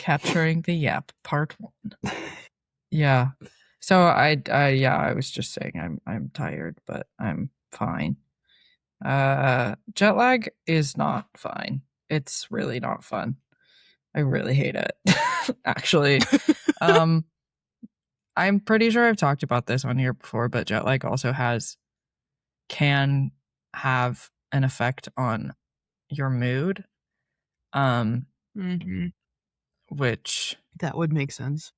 Capturing the Yap, Part 1. Yeah. So I was just saying I'm tired, but I'm fine. Jet lag is not fine. It's really not fun. I really hate it. Actually. I'm pretty sure I've talked about this on here before, but jet lag also can have an effect on your mood. Which that would make sense.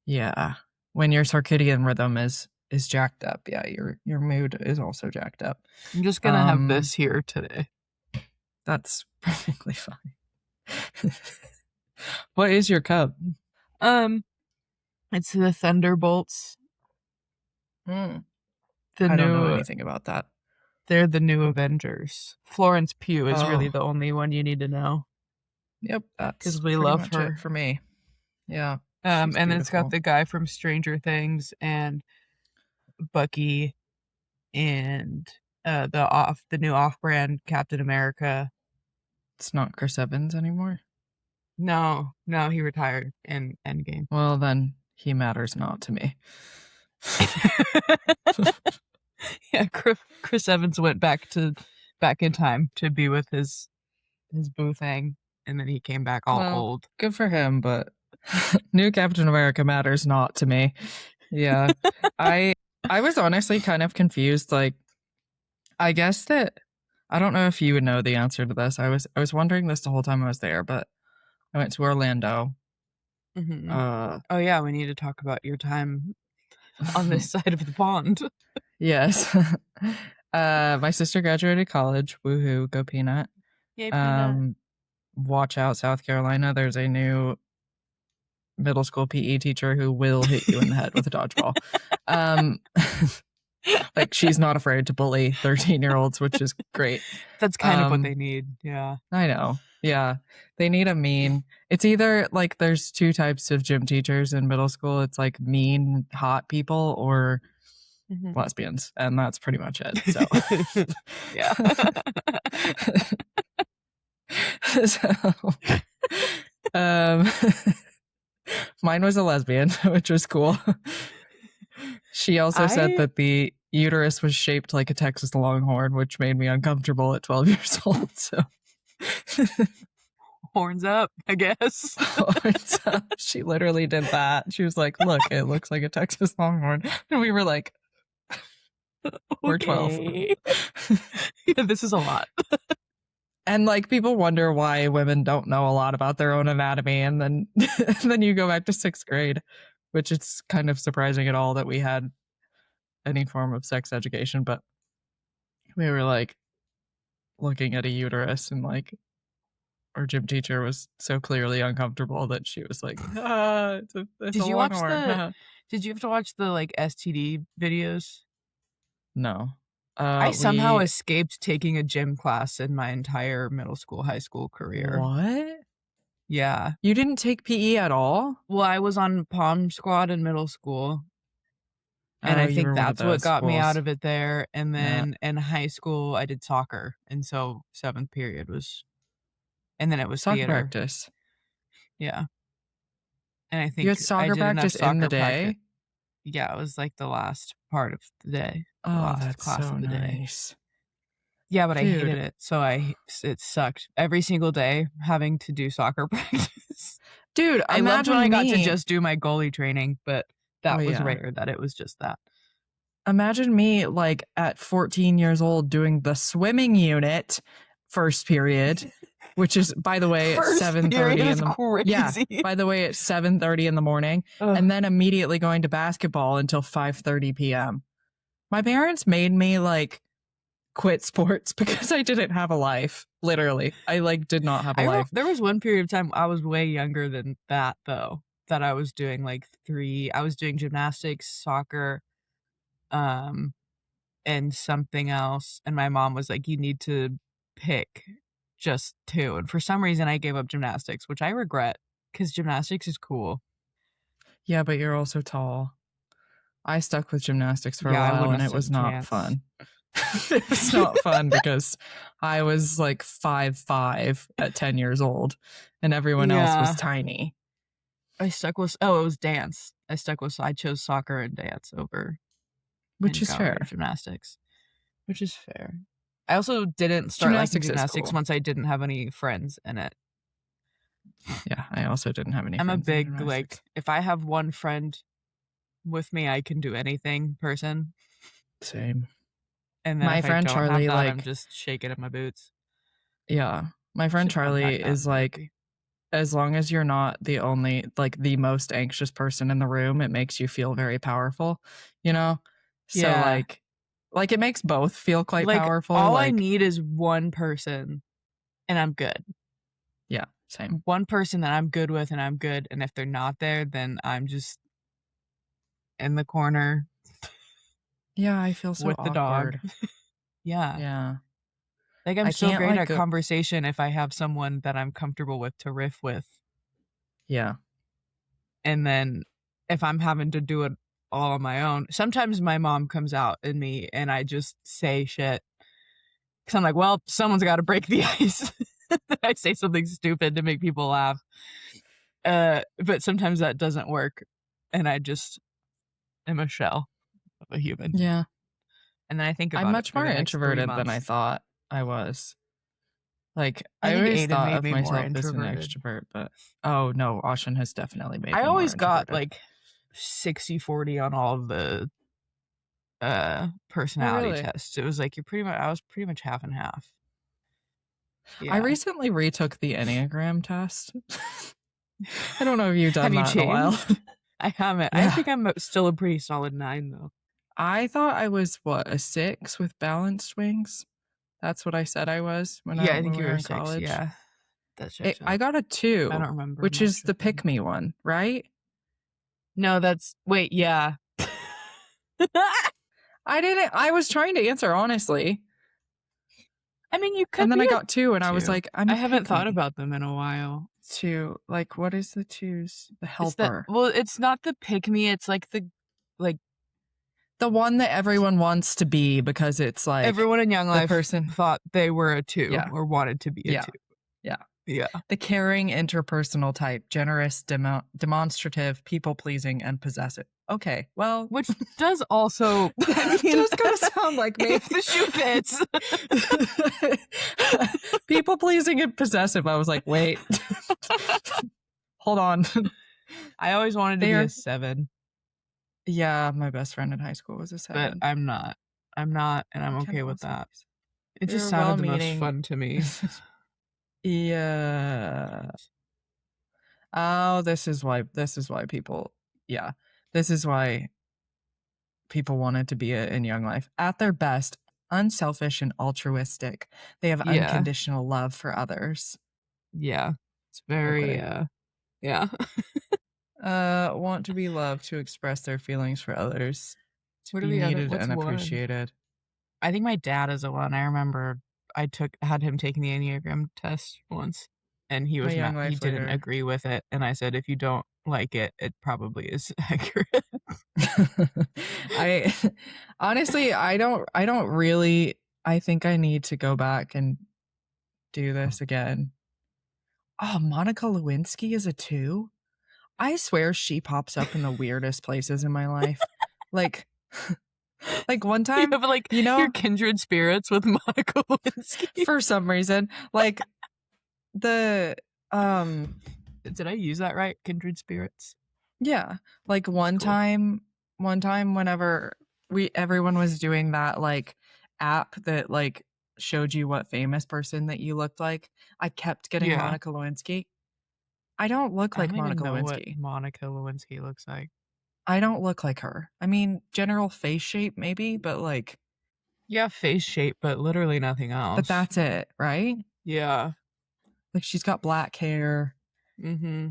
Yeah. When your circadian rhythm is jacked up, yeah, your mood is also jacked up. I'm just gonna have this here today. That's perfectly fine. What is your cup? It's the Thunderbolts. I don't know anything about that. They're the new Avengers. Florence Pugh is really the only one you need to know. Yep, that's because we love her for me. Yeah. And then it's got the guy from Stranger Things and Bucky and the new off-brand Captain America. It's not Chris Evans anymore? No, he retired in Endgame. Well, then he matters not to me. Yeah, Chris Evans went back in time to be with his boo thing, and then he came back all old. Good for him, but new Captain America matters not to me. Yeah. I was honestly kind of confused. Like, I guess that I don't know if you would know the answer to this. I was wondering this the whole time I was there, but I went to Orlando. Mm-hmm. Oh yeah, we need to talk about your time on this side of the pond. Yes. My sister graduated college. Woohoo, go Peanut. Yay, Peanut. Watch out, South Carolina. There's a new middle school PE teacher who will hit you in the head with a dodgeball. Like, she's not afraid to bully 13-year-olds, which is great. That's kind of what they need. Yeah. I know. Yeah. They need a mean. It's either like there's two types of gym teachers in middle school. It's like mean, hot people or lesbians. And that's pretty much it. So, yeah. Mine was a lesbian, which was cool. She also said that the uterus was shaped like a Texas Longhorn, which made me uncomfortable at 12 years old. So, horns up, I guess. Horns up. She literally did that. She was like, "Look, it looks like a Texas Longhorn," and we were like, "We're 12." Yeah, this is a lot. And like, people wonder why women don't know a lot about their own anatomy, and then you go back to 6th grade, which it's kind of surprising at all that we had any form of sex education. But we were like looking at a uterus, and like our gym teacher was so clearly uncomfortable that she was like, it's Did you have to watch the like STD videos? No. I somehow escaped taking a gym class in my entire middle school, high school career. What? Yeah. You didn't take PE at all? Well, I was on Pom Squad in middle school. And I think that's what got me out of it there. And then in high school, I did soccer. And so 7th period was, and then it was soccer theater practice. Yeah. And I think you had soccer practice in the day? Yeah, it was like the last part of the day. Oh, that's class so nice. Yeah, but I hated it. So it sucked every single day having to do soccer practice. Dude, I loved when I got to just do my goalie training, but that was rare that it was just that. Imagine me like at 14 years old doing the swimming unit first period, which is, by the way, at 7:30 in the morning. Yeah, by the way, at 7:30 in the morning, and then immediately going to basketball until 5:30 p.m. My parents made me like quit sports because I didn't have a life. Literally, I like did not have a life. There was one period of time I was way younger than that though. That I was doing like I was doing gymnastics, soccer, and something else. And my mom was like, you need to pick just 2. And for some reason I gave up gymnastics, which I regret because gymnastics is cool. Yeah, but you're also tall. I stuck with gymnastics for a while and it was not fun. It was not fun because I was like 5'5" at 10 years old, and everyone else was tiny. I was dance. I chose soccer and dance over, which is fair. Gymnastics, which is fair. I also didn't start liking gymnastics once I didn't have any friends in it. Yeah, I also didn't have any. I'm a big like, if I have one friend with me, I can do anything person. Same. And then my friend Charlie, that, like, I'm just shaking at my boots. Yeah, my friend Charlie is like, as long as you're not the only, like, the most anxious person in the room, it makes you feel very powerful, you know? So like it makes both feel quite powerful. All I need is one person and I'm good. Yeah, same. One person that I'm good with and I'm good, and if they're not there, then I'm just in the corner. Yeah, I feel so with awkward. The dog. Yeah. Like, I'm so great at conversation if I have someone that I'm comfortable with to riff with. Yeah. And then if I'm having to do it all on my own, sometimes my mom comes out in me and I just say shit. Because I'm like, well, someone's got to break the ice. I say something stupid to make people laugh. But sometimes that doesn't work. And I just am a shell of a human. Yeah. And then I think about I'm much more introverted than I thought I was. Like, I always thought of myself as an extrovert, but oh no, Austin has definitely made me more always got like 60-40 on all of the personality tests. It was like I was pretty much half and half. Yeah. I recently retook the Enneagram test. I don't know if you've done that in a while. I haven't. Yeah. I think I'm still a pretty solid 9 though. I thought I was a 6 with balanced wings. That's what I said I was when I think you were in 6, college. Yeah, that's it. I got a 2. I don't remember. Which is the pick me one, right? No, yeah. I was trying to answer honestly. I mean, you could. And then I got 2, and I was like, I haven't thought about them in a while. 2, like, what is the 2s? The helper. It's not the pick me. It's like the one that everyone wants to be, because it's like everyone in Young Life thought they were a 2 or wanted to be a 2. Yeah. The caring interpersonal type, generous, demonstrative, people-pleasing, and possessive. Okay, well, which does also does kind of sound like me. If the shoe fits. People-pleasing and possessive. I was like, wait, hold on. I always wanted to be a 7. Yeah, my best friend in high school was a 7. But I'm not, and I'm okay with that. It just sounded the most fun to me. Yeah. Oh, this is why people. Yeah, this is why people wanted to be in Young Life. At their best, unselfish and altruistic. They have unconditional love for others. Yeah, it's very. Yeah. Want to be loved, to express their feelings for others, to be needed and appreciated. I think my dad is the one. I remember I had him taking the Enneagram test once, and he was he didn't agree with it, and I said, if you don't like it, it probably is accurate. Honestly, I don't really. I think I need to go back and do this again. Oh, Monica Lewinsky is a 2. I swear she pops up in the weirdest places in my life. Like one time, you have your kindred spirits with Monica Lewinsky for some reason. Like did I use that right? Kindred spirits. Yeah, like one time whenever everyone was doing that like app that like showed you what famous person that you looked like, I kept getting Monica Lewinsky. I don't look like Monica Lewinsky. What Monica Lewinsky looks like. I don't look like her. I mean, general face shape maybe, but like, yeah, face shape, but literally nothing else. But that's it, right? Yeah. Like, she's got black hair. Mm-hmm.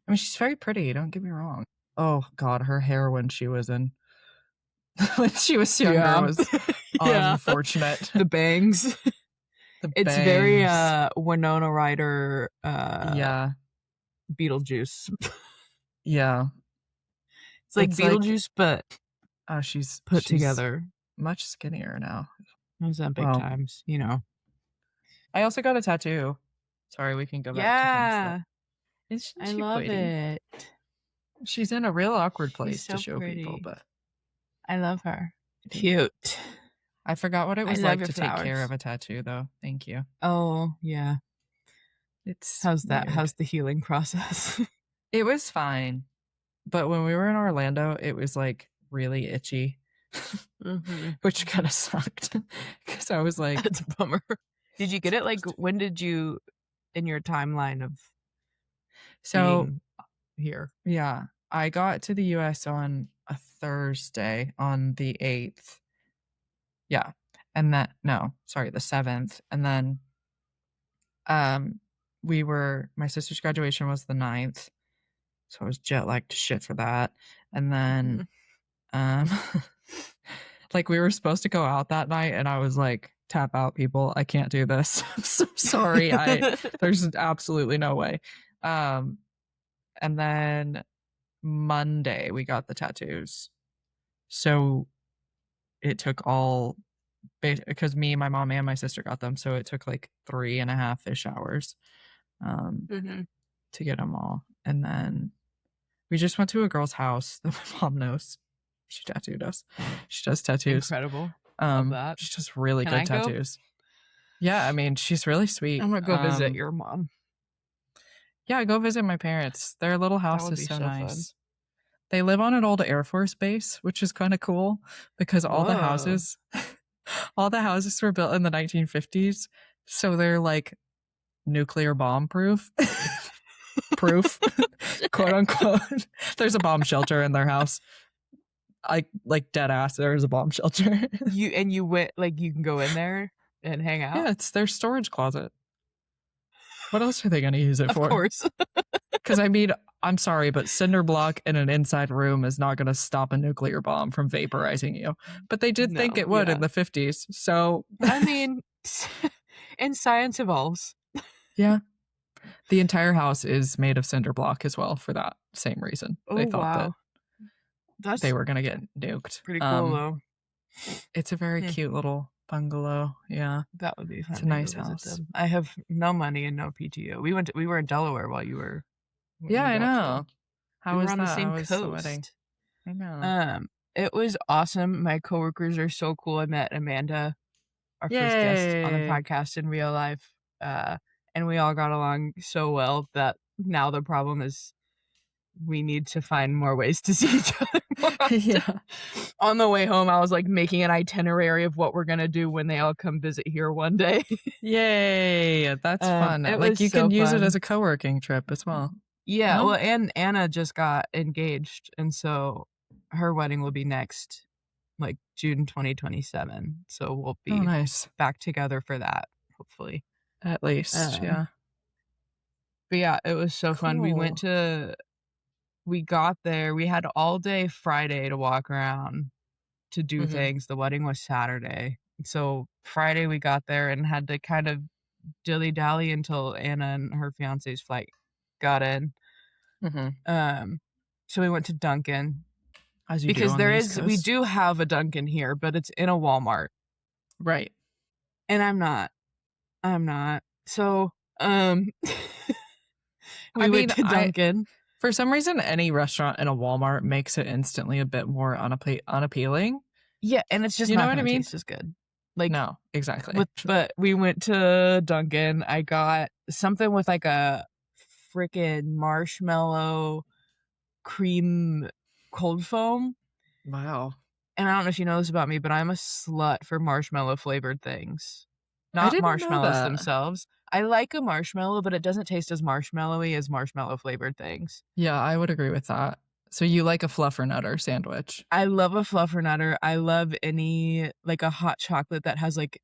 I mean, she's very pretty, don't get me wrong. Oh God, her hair when she was younger was unfortunate. The bangs. It's very Winona Ryder Beetlejuice. Yeah. It's like Beetlejuice, but she's put together. Much skinnier now. Ozempic times, you know. I also got a tattoo. Sorry, we can go back to things. Though. Isn't she love pretty? it. She's in a real awkward place She's so to show pretty. people, but I love her. Cute. I forgot what it was like to take care of a tattoo, though. Thank you. Oh, yeah. How's that? Weird. How's the healing process? It was fine. But when we were in Orlando, it was like really itchy, which kind of sucked because I was like, that's a bummer. Did you get it? Like, when did you, in your timeline of being here? Yeah, I got to the US on a Thursday on the 8th. Yeah. And the 7th. And then my sister's graduation was the 9th. So I was jet lagged to shit for that. And then like we were supposed to go out that night and I was like, tap out, people. I can't do this. I'm so sorry. There's absolutely no way. And then Monday we got the tattoos. So it took all because me, my mom, and my sister got them. So it took like 3.5-ish hours to get them all. And then we just went to a girl's house that my mom knows. She tattooed us. She does tattoos. Incredible. Love that. She does really good tattoos. Yeah, I mean, she's really sweet. I'm gonna go visit your mom. Yeah, go visit my parents. Their little house is so nice. Fun. They live on an old Air Force base, which is kind of cool because all the houses were built in the 1950s. So they're like nuclear bomb proof. Quote unquote. There's a bomb shelter in their house. Like dead ass, there's a bomb shelter. You went, like, you can go in there and hang out? Yeah, it's their storage closet. What else are they going to use it for? Of course. Because I mean, I'm sorry, but cinder block in an inside room is not going to stop a nuclear bomb from vaporizing you. But they did think it would in the 50s. So I mean, and science evolves. Yeah. The entire house is made of cinder block as well for that same reason. They thought that they were going to get nuked. Pretty cool, though. It's a very cute little bungalow. Yeah. That would be fun. It's a nice house. I have no money and no PTO. We were in Delaware while you were. Yeah, I know. How was on that? the same coast? The wedding? I know. It was awesome. My coworkers are so cool. I met Amanda, our first guest on the podcast in real life. And we all got along so well that now the problem is we need to find more ways to see each other more often. Yeah. On the way home, I was like making an itinerary of what we're going to do when they all come visit here one day. Yay. That's fun. Like you can use it as a co-working trip as well. Yeah. Well, and Anna just got engaged. And so her wedding will be next, like June 2027. So we'll be back together for that, hopefully. At least, yeah. But yeah, it was so fun. We got there. We had all day Friday to walk around to do things. The wedding was Saturday. So Friday we got there and had to kind of dilly-dally until Anna and her fiance's flight got in. So we went to Dunkin'. As you because do we do have a Dunkin' here, but it's in a Walmart. Right. And I'm not. So, we went to Dunkin'. For some reason, any restaurant in a Walmart makes it instantly a bit more unappealing. Yeah, and it's just not what I mean. Taste as good. Like, no, exactly. But we went to Dunkin'. I got something with like a freaking marshmallow cream cold foam. Wow. And I don't know if you know this about me, but I'm a slut for marshmallow flavored things. Not marshmallows themselves. I like a marshmallow, but it doesn't taste as marshmallowy as marshmallow flavored things. Yeah, I would agree with that. So you like a fluffernutter sandwich? I love a fluffernutter. I love any, like a hot chocolate that has like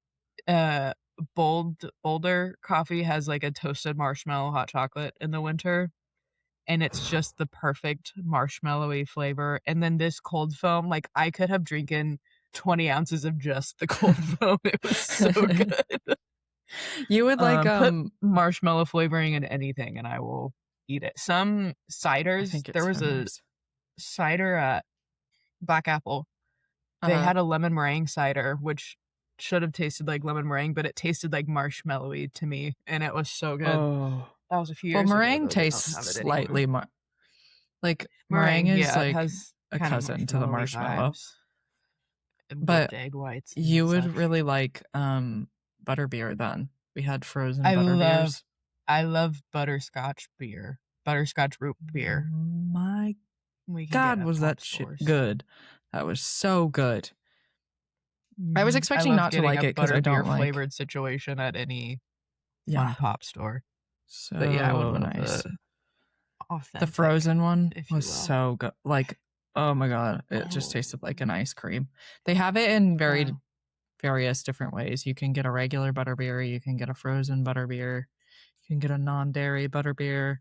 Boulder Coffee has like a toasted marshmallow hot chocolate in the winter. And it's just the perfect marshmallowy flavor. And then this cold foam, like I could have drinking 20 ounces of just the cold foam. It was so good. You would like put marshmallow flavoring in anything and I will eat it. Some ciders, there was a cider at Black Apple. They had a lemon meringue cider, which should have tasted like lemon meringue, but it tasted like marshmallowy to me, and it was so good. Oh, that was a few years well, ago. Meringue tastes slightly like meringue is like a cousin to the marshmallow. But egg whites. You would really like butterbeer then. We had frozen butterbeers. I love butterscotch beer. Butterscotch root beer. My God, was that shit good. That was so good. I was expecting not to like it because I don't like flavored situation at any fun pop store. So but yeah, I would nice. The frozen one was so good. Like, oh my God, it just tasted like an ice cream. They have it in various different ways. You can get a regular butterbeer. You can get a frozen butterbeer. You can get a non-dairy butterbeer.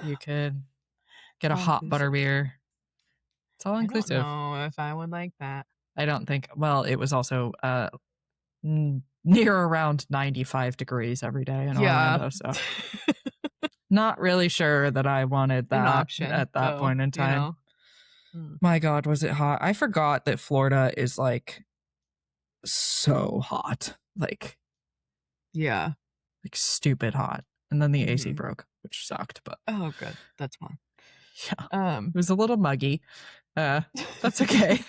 You can get a hot butterbeer. It's all inclusive. I don't know if I would like that. I don't think. Well, it was also near around 95 degrees every day in Orlando, so not really sure that I wanted that option at that point in time. My God, was it hot? I forgot that Florida is like so hot, like stupid hot. And then the AC broke, which sucked. But oh, good, that's fine. Yeah, it was a little muggy. That's okay.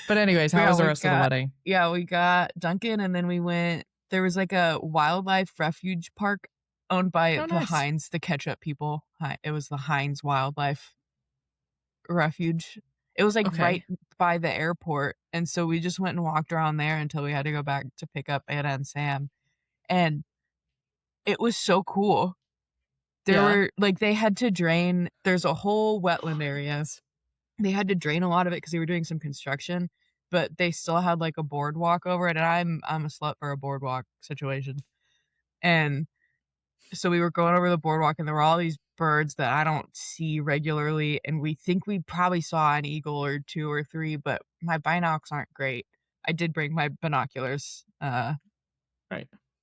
But anyways, how was the rest of the wedding? Yeah, we got Duncan, and then we went. There was like a wildlife refuge park owned by the Heinz, the ketchup people. It was the Heinz Wildlife Refuge. It was like right by the airport, and so we just went and walked around there until we had to go back to pick up Anna and Sam, and it was so cool. There were like they had to drain. There's a whole wetland area. They had to drain a lot of it because they were doing some construction, but they still had like a boardwalk over it. And I'm a slut for a boardwalk situation. And so we were going over the boardwalk, and there were all these birds that I don't see regularly. And we think we probably saw an eagle or two or three, but my binocs aren't great. I did bring my binoculars, right?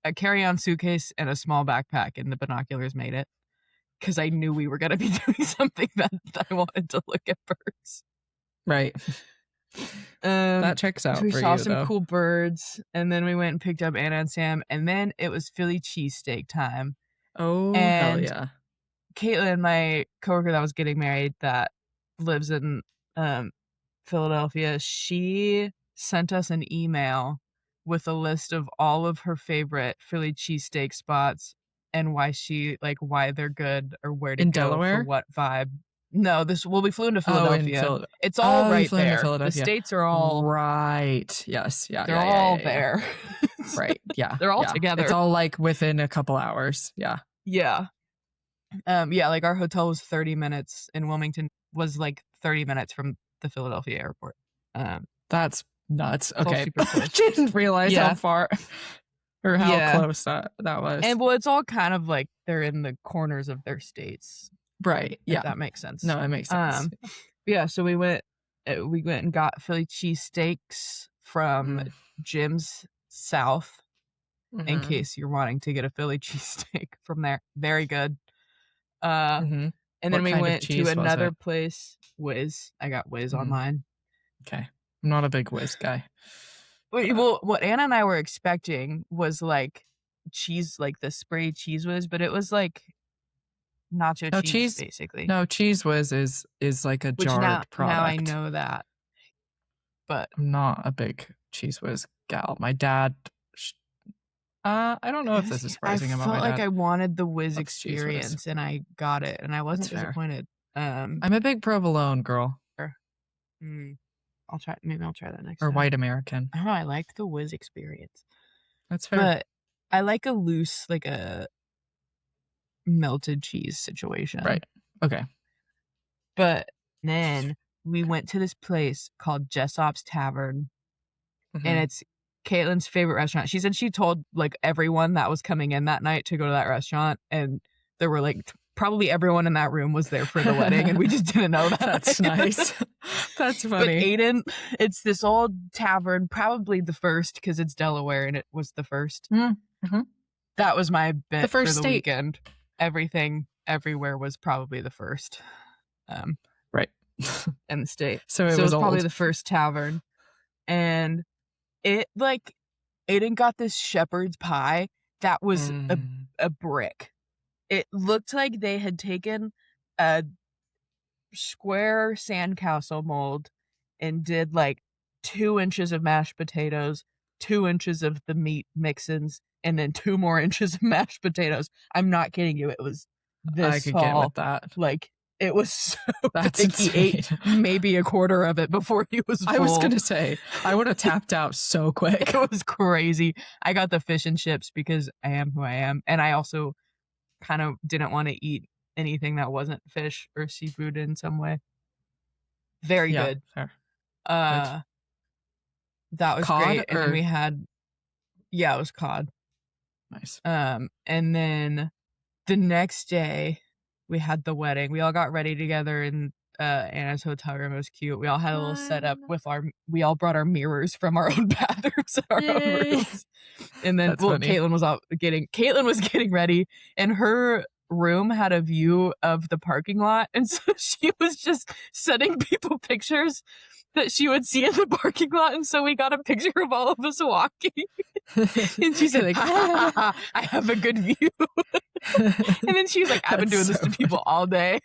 A carry-on suitcase and a small backpack, and the binoculars made it. Because I knew we were going to be doing something that I wanted to look at birds. Right. That checks out. So we saw some cool birds, and then we went and picked up Anna and Sam, and then it was Philly cheesesteak time. Oh, hell yeah. Caitlin, my coworker that was getting married that lives in Philadelphia, she sent us an email with a list of all of her favorite Philly cheesesteak spots and why they're good or where to in go Delaware? For what vibe. No, we flew into Philadelphia. It's all right there. The states are all right. Yes, yeah, they're all there. Right. Yeah, they're all together. It's all like within a couple hours. Yeah. Yeah. Like our hotel was 30 minutes in Wilmington. Was like 30 minutes from the Philadelphia airport. That's nuts. Okay, I didn't realize how far. Or how close that was. And well, it's all kind of like they're in the corners of their states. Right. Yeah. If that makes sense. No, it makes sense. So we went and got Philly cheesesteaks from Jim's South, in case you're wanting to get a Philly cheesesteak from there. Very good. And then we went to another place, Whiz. I got Whiz on mine. Okay. I'm not a big Whiz guy. Well, what Anna and I were expecting was like cheese, like the spray Cheese Whiz, but it was like nacho cheese, basically. No, Cheese Whiz is like a jarred product. Now I know that, but I'm not a big Cheese Whiz gal. My dad. I don't know if this is surprising about my dad. I felt like I wanted the Whiz experience, and I got it, and I wasn't disappointed. I'm a big provolone girl. Maybe I'll try that next time. Or time. white American. I don't know. I liked the Whiz experience. That's fair. But I like a loose, like a melted cheese situation. Right. Okay. But then we went to this place called Jessop's Tavern, and it's Caitlin's favorite restaurant. She said she told like everyone that was coming in that night to go to that restaurant, and there were like probably everyone in that room was there for the wedding, and we just didn't know that. That's nice. That's funny. But Aiden, it's this old tavern, probably the first because it's Delaware, and it was the first. That was my bit for the weekend. Everything, everywhere was probably the first. Right. In the state. So it was probably the first tavern. And it like Aiden got this shepherd's pie that was a brick. It looked like they had taken a square sandcastle mold and did like 2 inches of mashed potatoes, 2 inches of the meat mix-ins, and then 2 more inches of mashed potatoes. I'm not kidding you. It was this I could get with that. Like, it was so That's big. insane. He ate maybe a quarter of it before he was full. I was gonna say, I would have tapped out so quick. It was crazy. I got the fish and chips because I am who I am. And I also kind of didn't want to eat anything that wasn't fish or seafood in some way. Very good. Fair. That was cod, great. And then we had, it was cod. Nice. And then the next day we had the wedding. We all got ready together in Anna's hotel room. It was cute. We all had a little setup with we all brought our mirrors from our own bathrooms in our own rooms. And then Caitlin was getting ready, and her room had a view of the parking lot, and so she was just sending people pictures that she would see in the parking lot, and so we got a picture of all of us walking. And she said, like, I have a good view. And then she was like, I've been doing this to people all day.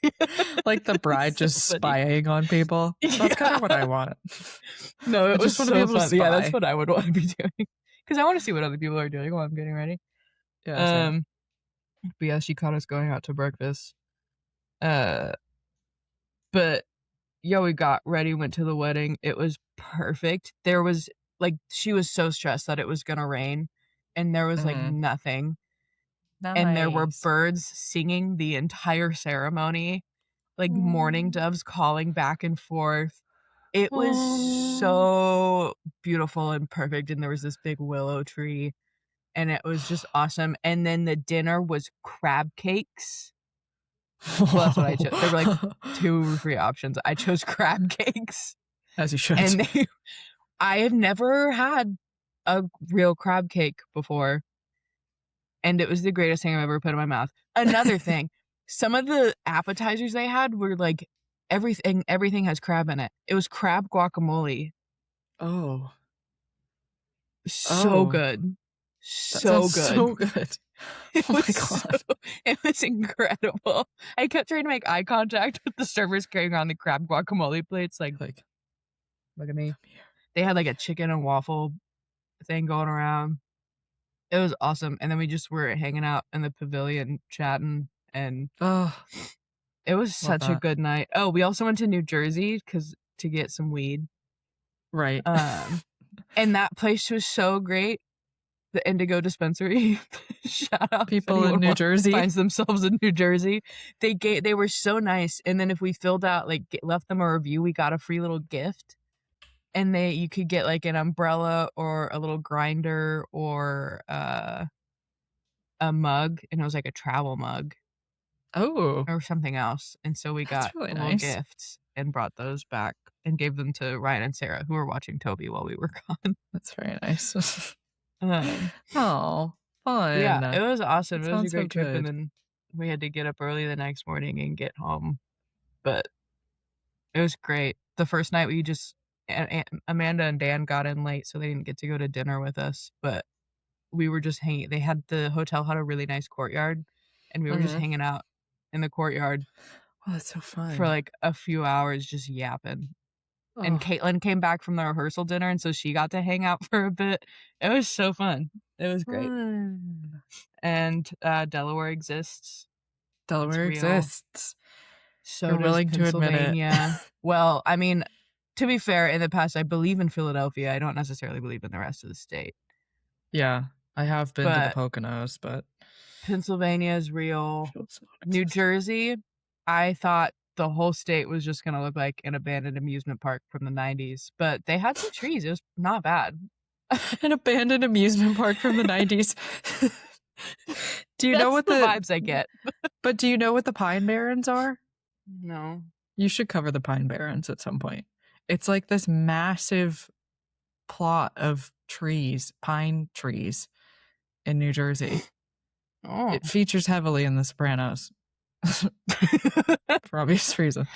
Like the bride just spying on people. That's kind of what I want. No, it was just so fun. Yeah, that's what I would want to be doing. Because I want to see what other people are doing while I'm getting ready. Yeah. But yeah, she caught us going out to breakfast. But yeah, we got ready, went to the wedding. It was perfect. There was she was so stressed that it was gonna rain, and there was nothing. Nice. And there were birds singing the entire ceremony, like mourning doves calling back and forth. It was so beautiful and perfect. And there was this big willow tree, and it was just awesome. And then the dinner was crab cakes. Well, that's what I chose. There were like 2 free options. I chose crab cakes. As you should. And I have never had a real crab cake before. And it was the greatest thing I've ever put in my mouth. Another thing, some of the appetizers they had were like everything has crab in it. It was crab guacamole. Oh. So good. So good. So good. Oh my God. It was incredible. I kept trying to make eye contact with the servers carrying around the crab guacamole plates. Like look at me. They had like a chicken and waffle thing going around. It was awesome. And then we just were hanging out in the pavilion chatting, and it was such a good night. Oh, we also went to New Jersey to get some weed. Right. And that place was so great. The Indigo Dispensary. Shout out people in New Jersey. Finds themselves in New Jersey. They were so nice. And then if we filled out left them a review, we got a free little gift. And you could get like an umbrella or a little grinder or a mug, and it was like a travel mug. Oh. Or something else. And so we got really little gifts and brought those back and gave them to Ryan and Sarah, who were watching Toby while we were gone. That's very nice. Fun. Yeah, it was awesome. It was a great trip. And then we had to get up early the next morning and get home. But it was great. The first night Amanda and Dan got in late, so they didn't get to go to dinner with us, but we were just hanging. The hotel had a really nice courtyard, and we were just hanging out in the courtyard. Oh, that's so fun. For like a few hours just yapping. Oh. And Caitlin came back from the rehearsal dinner, and so she got to hang out for a bit. It was so fun. It was great. And Delaware exists. Delaware exists. So you're willing to admit it. Well, I mean, to be fair, in the past, I believe in Philadelphia. I don't necessarily believe in the rest of the state. Yeah, I have been to the Poconos, but Pennsylvania is real. New Jersey, I thought the whole state was just going to look like an abandoned amusement park from the 90s, but they had some trees. It was not bad. An abandoned amusement park from the 90s. Do you know what the vibes I get? But do you know what the Pine Barrens are? No. You should cover the Pine Barrens at some point. It's like this massive plot of trees, pine trees in New Jersey. Oh. It features heavily in The Sopranos. For obvious reason.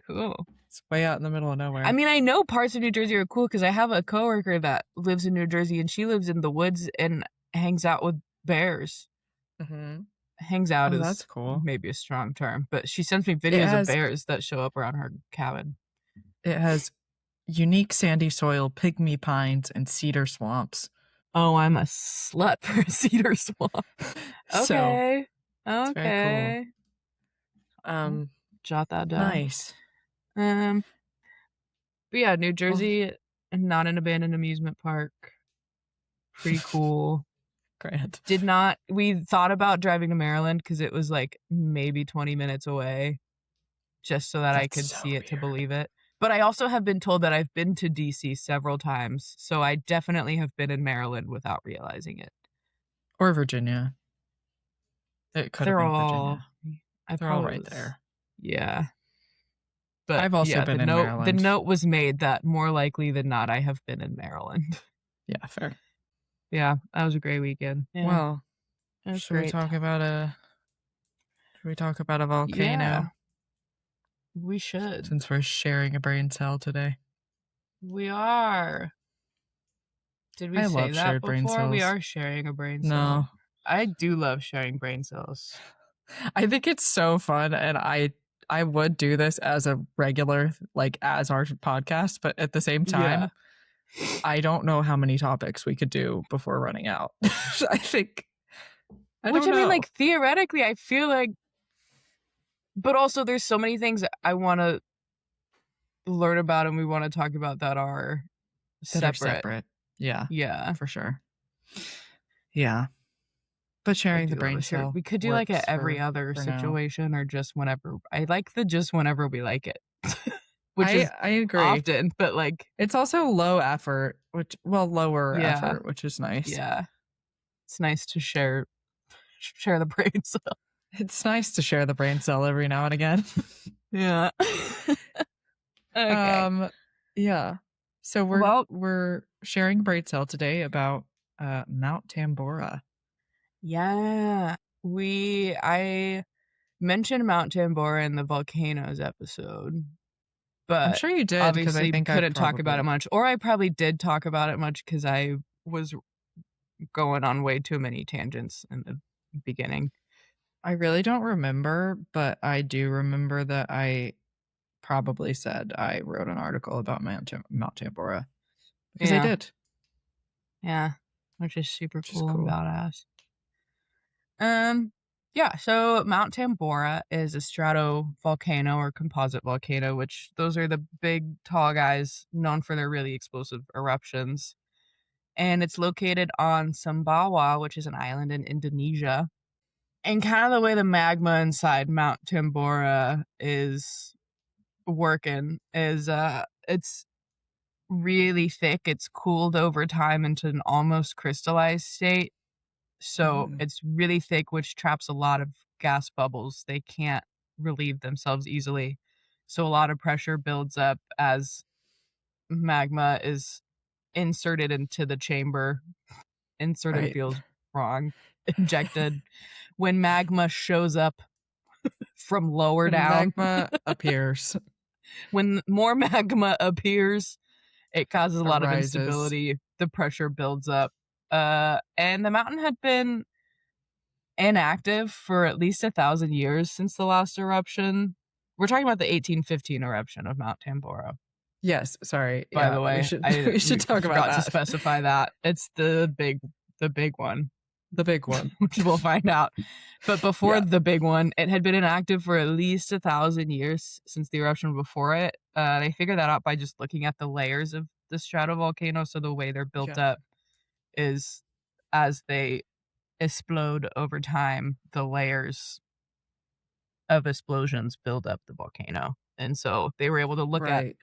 Cool. It's way out in the middle of nowhere. I mean, I know parts of New Jersey are cool because I have a coworker that lives in New Jersey and she lives in the woods and hangs out with bears. Mm-hmm. Hangs out is that's cool. Maybe a strong term, but she sends me videos of bears that show up around her cabin. It has unique sandy soil, pygmy pines, and cedar swamps. Oh, I'm a slut for a cedar swamp. Okay. It's very cool. Jot that down. Nice. But yeah, New Jersey, not an abandoned amusement park. Pretty cool. Great. We thought about driving to Maryland because it was like maybe 20 minutes away, just so that I could see it to believe it. But I also have been told that I've been to DC several times, so I definitely have been in Maryland without realizing it. Or Virginia. It could have been Virginia. They're all right there. Yeah. But I've also been in Maryland. The note was made that more likely than not, I have been in Maryland. Yeah, fair. Yeah, that was a great weekend. Yeah. Well, should we talk about a volcano? Yeah, we should. Since we're sharing a brain cell today. We are. Did we say that before? We are sharing a brain cell. No. I do love sharing brain cells. I think it's so fun, and I would do this as a regular, like as our podcast, but at the same time, I don't know how many topics we could do before running out. I think. I mean, like theoretically, I feel like, but also there's so many things that I want to learn about and we want to talk about that are separate. Yeah. Yeah. For sure. Yeah. But sharing the brain cell. We could do like a every other situation or just whenever. I like the just whenever we like it. I agree. Often, but like it's also low effort, lower effort, which is nice. Yeah. It's nice to share the brain cell. It's nice to share the brain cell every now and again. Yeah. Okay. Yeah. So we're sharing brain cell today about Mount Tambora. Yeah. I mentioned Mount Tambora in the volcanoes episode. But I'm sure you did. Obviously, I couldn't talk about it much. Or I probably did talk about it much because I was going on way too many tangents in the beginning. I really don't remember, but I do remember that I probably said I wrote an article about Mount Tambora. Because I did. Yeah. Which is super cool and badass. Yeah, so Mount Tambora is a stratovolcano or composite volcano, which those are the big, tall guys known for their really explosive eruptions. And it's located on Sumbawa, which is an island in Indonesia. And kind of the way the magma inside Mount Tambora is working is it's really thick. It's cooled over time into an almost crystallized state. So it's really thick, which traps a lot of gas bubbles. They can't relieve themselves easily. So a lot of pressure builds up as magma is inserted into the chamber. Inserted feels wrong. Injected. When magma shows up from lower down. Magma appears. When more magma appears, it causes a lot of instability. The pressure builds up. And the mountain had been inactive for at least 1,000 years since the last eruption. We're talking about the 1815 eruption of Mount Tambora. Yes, sorry. By the way, we should talk about that. To specify that it's the big one. The big one, which we'll find out. But before the big one, it had been inactive for at least 1,000 years since the eruption before it. They figured that out by just looking at the layers of the stratovolcano. So the way they're built up is as they explode over time, the layers of explosions build up the volcano. And so they were able to look at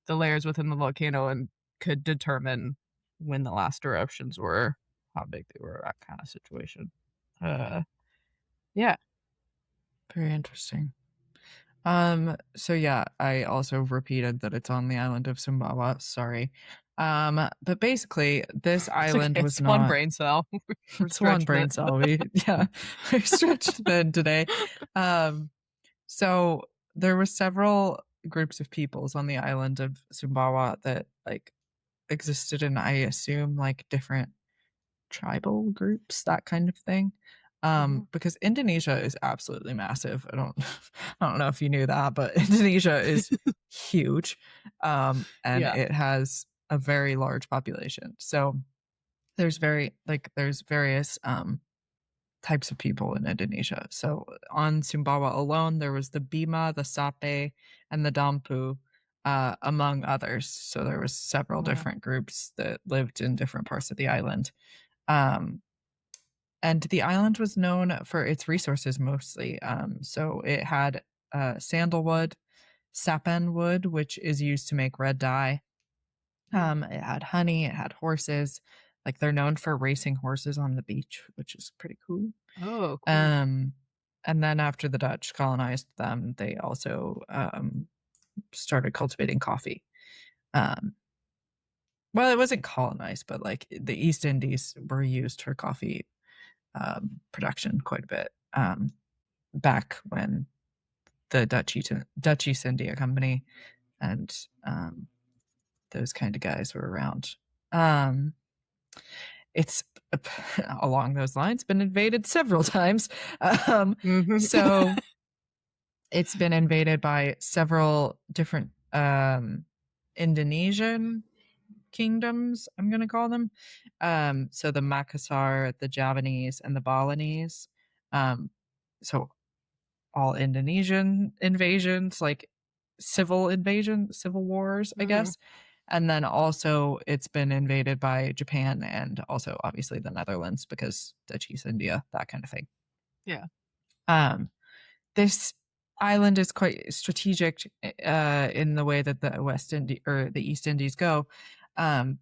the layers within the volcano and could determine when the last eruptions were, how big they were, that kind of situation. Yeah. Very interesting. So yeah, I also repeated that it's on the island of Sumbawa. Sorry. But basically this island was not one brain cell. It's one brain cell. We stretched thin today. So there were several groups of peoples on the island of Sumbawa that like existed in, I assume, like different tribal groups, that kind of thing. Because Indonesia is absolutely massive. I don't know if you knew that, but Indonesia is huge. And it has a very large population. So there's various types of people in Indonesia. So on Sumbawa alone, there was the Bima, the Sape, and the Dampu, among others. So there was several different groups that lived in different parts of the island. And the island was known for its resources mostly. So it had sandalwood, sapan wood, which is used to make red dye. It had honey, it had horses. Like they're known for racing horses on the beach, which is pretty cool. Oh, cool. And then after the Dutch colonized them, they also started cultivating coffee. Well, it wasn't colonized, but like the East Indies were used for coffee production quite a bit back when the Dutch East India Company and those kind of guys were around. It's along those lines been invaded several times. So it's been invaded by several different Indonesian kingdoms, I'm going to call them. So the Makassar, the Javanese, and the Balinese. So all Indonesian invasions, like civil wars, I guess. And then also it's been invaded by Japan and also obviously the Netherlands because Dutch East India, that kind of thing. Yeah. This island is quite strategic in the way that the East Indies go,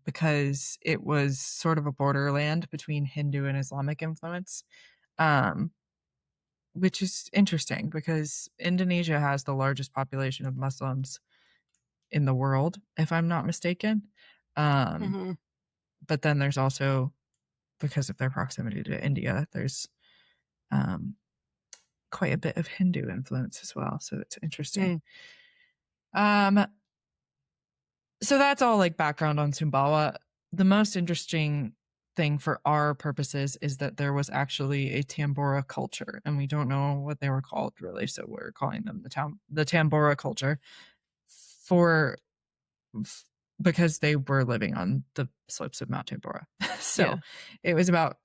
because it was sort of a borderland between Hindu and Islamic influence, which is interesting because Indonesia has the largest population of Muslims in the world, if I'm not mistaken. But then there's also, because of their proximity to India, there's quite a bit of Hindu influence as well. So it's interesting. So that's all like background on Sumbawa. The most interesting thing for our purposes is that there was actually a Tambora culture, and we don't know what they were called really, so we're calling them the Tambora culture because they were living on the slopes of Mount Tambora. So it was about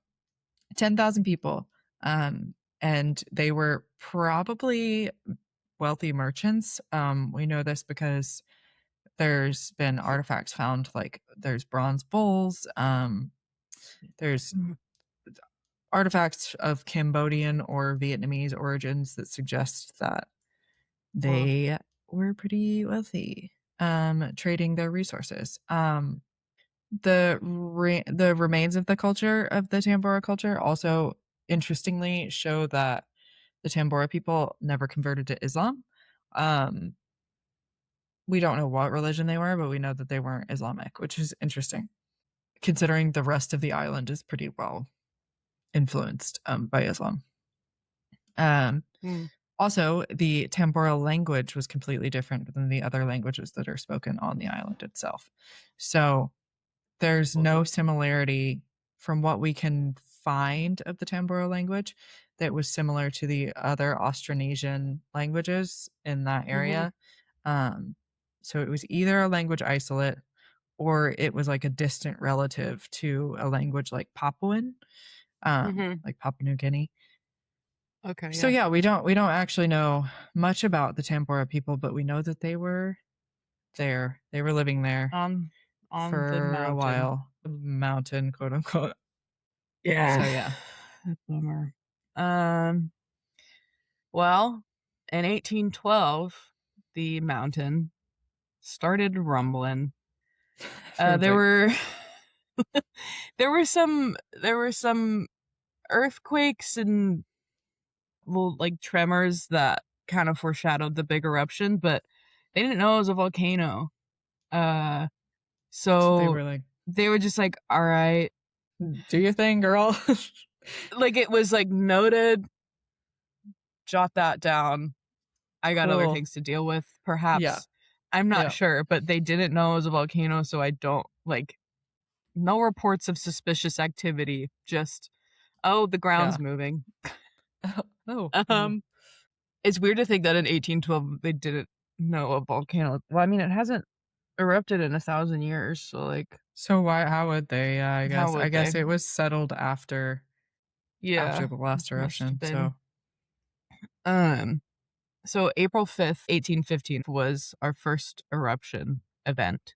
10,000 people, and they were probably wealthy merchants. We know this because there's been artifacts found, like there's bronze bowls, there's artifacts of Cambodian or Vietnamese origins that suggest that they were pretty wealthy, trading their resources. The remains of the culture of the Tambora culture also interestingly show that the Tambora people never converted to Islam. We don't know what religion they were, but we know that they weren't Islamic, which is interesting considering the rest of the island is pretty well influenced by Islam. Also, the Tambora language was completely different than the other languages that are spoken on the island itself. So there's no similarity from what we can find of the Tambora language that was similar to the other Austronesian languages in that area. So it was either a language isolate or it was like a distant relative to a language like Papuan, like Papua New Guinea. Okay. So yeah, we don't actually know much about the Tambora people, but we know that they were there. They were living there on for the mountain. A while. Mountain, quote unquote. Yeah. So yeah. Bummer. Well, in 1812, the mountain started rumbling. There were some earthquakes and like tremors that kind of foreshadowed the big eruption, but they didn't know it was a volcano. So they were just like, all right, do your thing, girl. Like it was like noted, jot that down. I got other things to deal with, perhaps. I'm not sure, but they didn't know it was a volcano, so I don't, no reports of suspicious activity, just, the ground's moving. It's weird to think that in 1812 they didn't know a volcano. Well, I mean, it hasn't erupted in 1,000 years, so So how would they? I guess it was settled after the last eruption. So April 5th, 1815 was our first eruption event.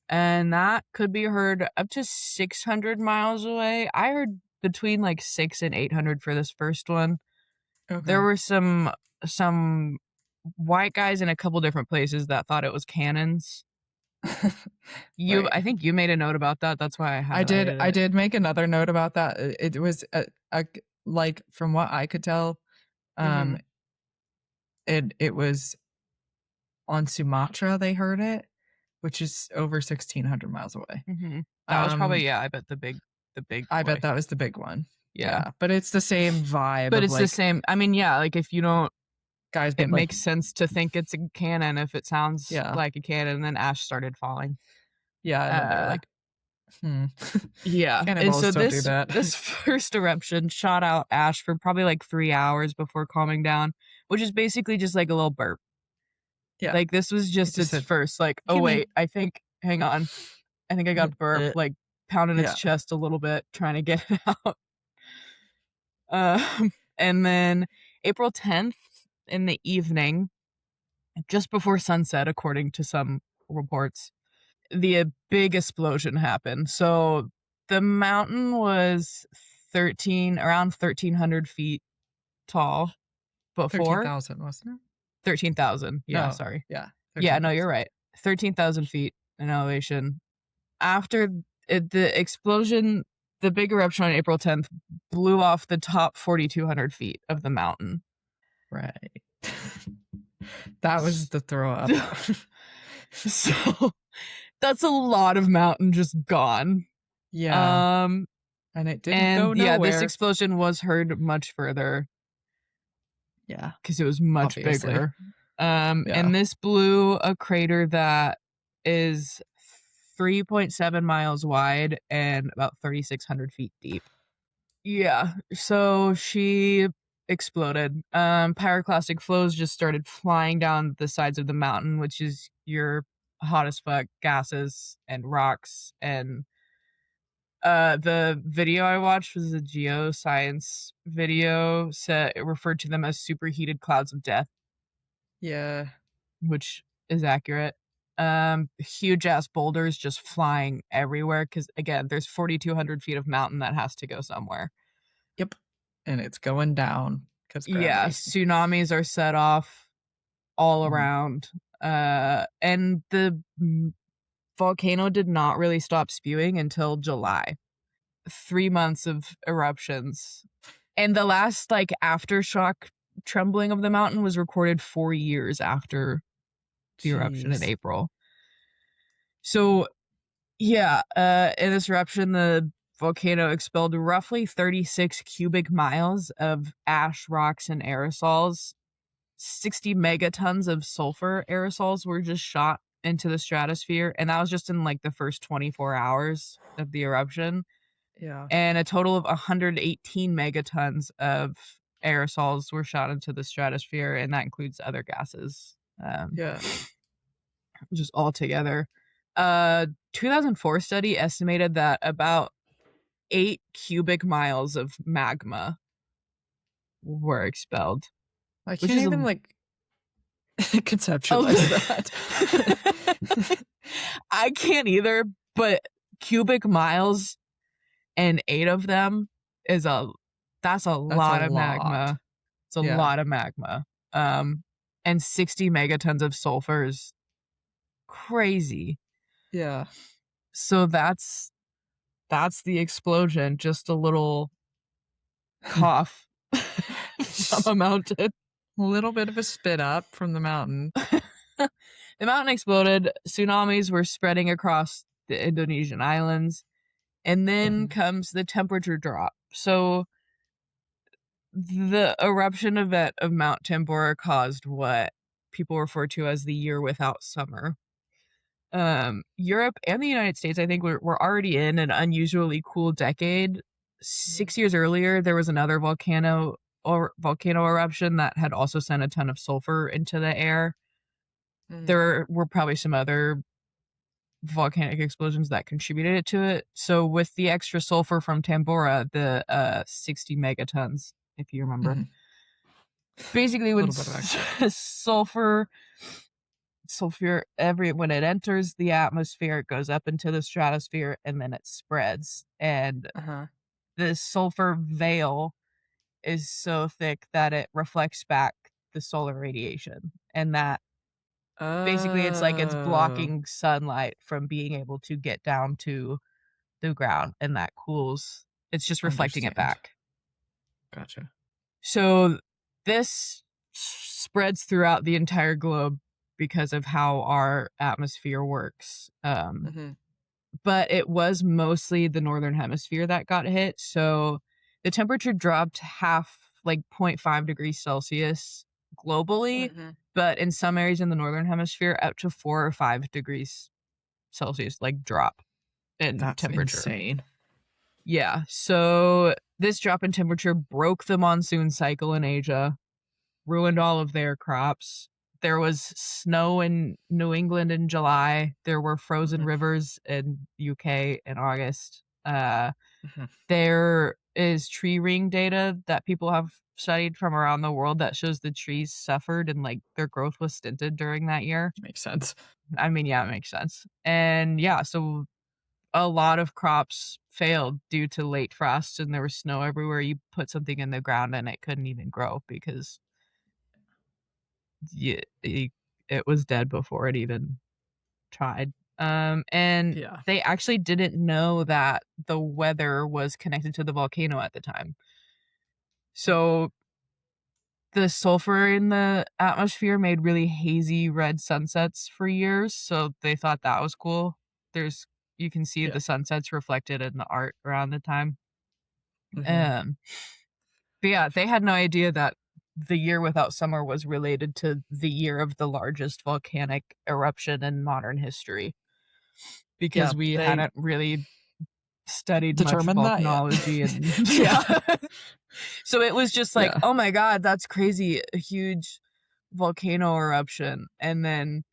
And that could be heard up to 600 miles away. I heard between 600 and 800 for this first one. Okay. There were some white guys in a couple different places that thought it was cannons. I think you made a note about that. That's why I did make another note about that. It was from what I could tell, it was on Sumatra they heard it, which is over 1,600 miles away. That was probably I bet the big. I bet that was the big one. Yeah, but it's the same vibe. But it's the same. I mean, if you don't, guys, it makes sense to think it's a cannon if it sounds like a cannon. And then ash started falling. Yeah, and then they're yeah. And so this first eruption shot out ash for probably 3 hours before calming down, which is basically just a little burp. Yeah. This was just its first, oh wait, hang on. I think I got burp, pounding its chest a little bit, trying to get it out. And then April 10th in the evening, just before sunset, according to some reports, the big explosion happened. So the mountain was around 1,300 feet tall before. 13,000, wasn't it? 13,000. Yeah, no, sorry. Yeah. 13, yeah, no, you're right. 13,000 feet in elevation. After the explosion, the big eruption on April 10th blew off the top 4,200 feet of the mountain. Right. That was the throw up. So that's a lot of mountain just gone. Yeah. And it didn't go nowhere. Yeah, this explosion was heard much further. Yeah. Because it was much bigger. And this blew a crater that is 3.7 miles wide and about 3,600 feet deep. Yeah. So she exploded. Pyroclastic flows just started flying down the sides of the mountain, which is your hot as fuck gases and rocks. And the video I watched was a geoscience video. It referred to them as superheated clouds of death. Yeah. Which is accurate. Huge ass boulders just flying everywhere because again, there's 4,200 feet of mountain that has to go somewhere. Yep. And it's going down because tsunamis are set off all around. And the volcano did not really stop spewing until July. 3 months of eruptions. And the last aftershock trembling of the mountain was recorded 4 years after the eruption in April. So in this eruption, the volcano expelled roughly 36 cubic miles of ash, rocks, and aerosols. 60 megatons of sulfur aerosols were just shot into the stratosphere, and that was just in the first 24 hours of the eruption. Yeah. And a total of 118 megatons of aerosols were shot into the stratosphere, and that includes other gases. Just all together. 2004 study estimated that about 8 cubic miles of magma were expelled. I can't even conceptualize that. I can't either, but cubic miles and 8 of them that's a lot of magma. It's a lot of magma. And 60 megatons of sulfur is crazy. Yeah. So that's the explosion. Just a little cough from a mountain. A little bit of a spit up from the mountain. The mountain exploded. Tsunamis were spreading across the Indonesian islands. And then comes the temperature drop. So the eruption event of Mount Tambora caused what? people refer to as the year without summer. Europe and the United States, I think we're already in an unusually cool decade. 6 years earlier, there was another volcano eruption that had also sent a ton of sulfur into the air. There were probably some other volcanic explosions that contributed to it. So with the extra sulfur from Tambora, the 60 megatons, if you remember, basically when sulfur when it enters the atmosphere, it goes up into the stratosphere and then it spreads, and the sulfur veil is so thick that it reflects back the solar radiation, and that basically it's like it's blocking sunlight from being able to get down to the ground, and that cools. It's just reflecting it back. Gotcha. So this spreads throughout the entire globe because of how our atmosphere works. But it was mostly the northern hemisphere that got hit. So the temperature dropped half, like 0.5 degrees Celsius globally, but in some areas in the northern hemisphere, up to 4 or 5 degrees Celsius, like drop in temperature. Insane. Yeah. So this drop in temperature broke the monsoon cycle in Asia, ruined all of their crops. There was snow in New England in July. There were frozen rivers in UK in August. There is tree ring data that people have studied from around the world that shows the trees suffered and like their growth was stinted during that year. Makes sense. I mean, yeah, it makes sense. And yeah, so a lot of crops failed due to late frosts, and there was snow everywhere. You put something in the ground and it couldn't even grow because it was dead before it even tried. And they actually didn't know that the weather was connected to the volcano at the time. So the sulfur in the atmosphere made really hazy red sunsets for years, so they thought that was cool. You can see the sunsets reflected in the art around the time. But yeah, they had no idea that the year without summer was related to the year of the largest volcanic eruption in modern history, because we hadn't really studied much volcanology. And so it was just like, oh my god, that's crazy, a huge volcano eruption, and then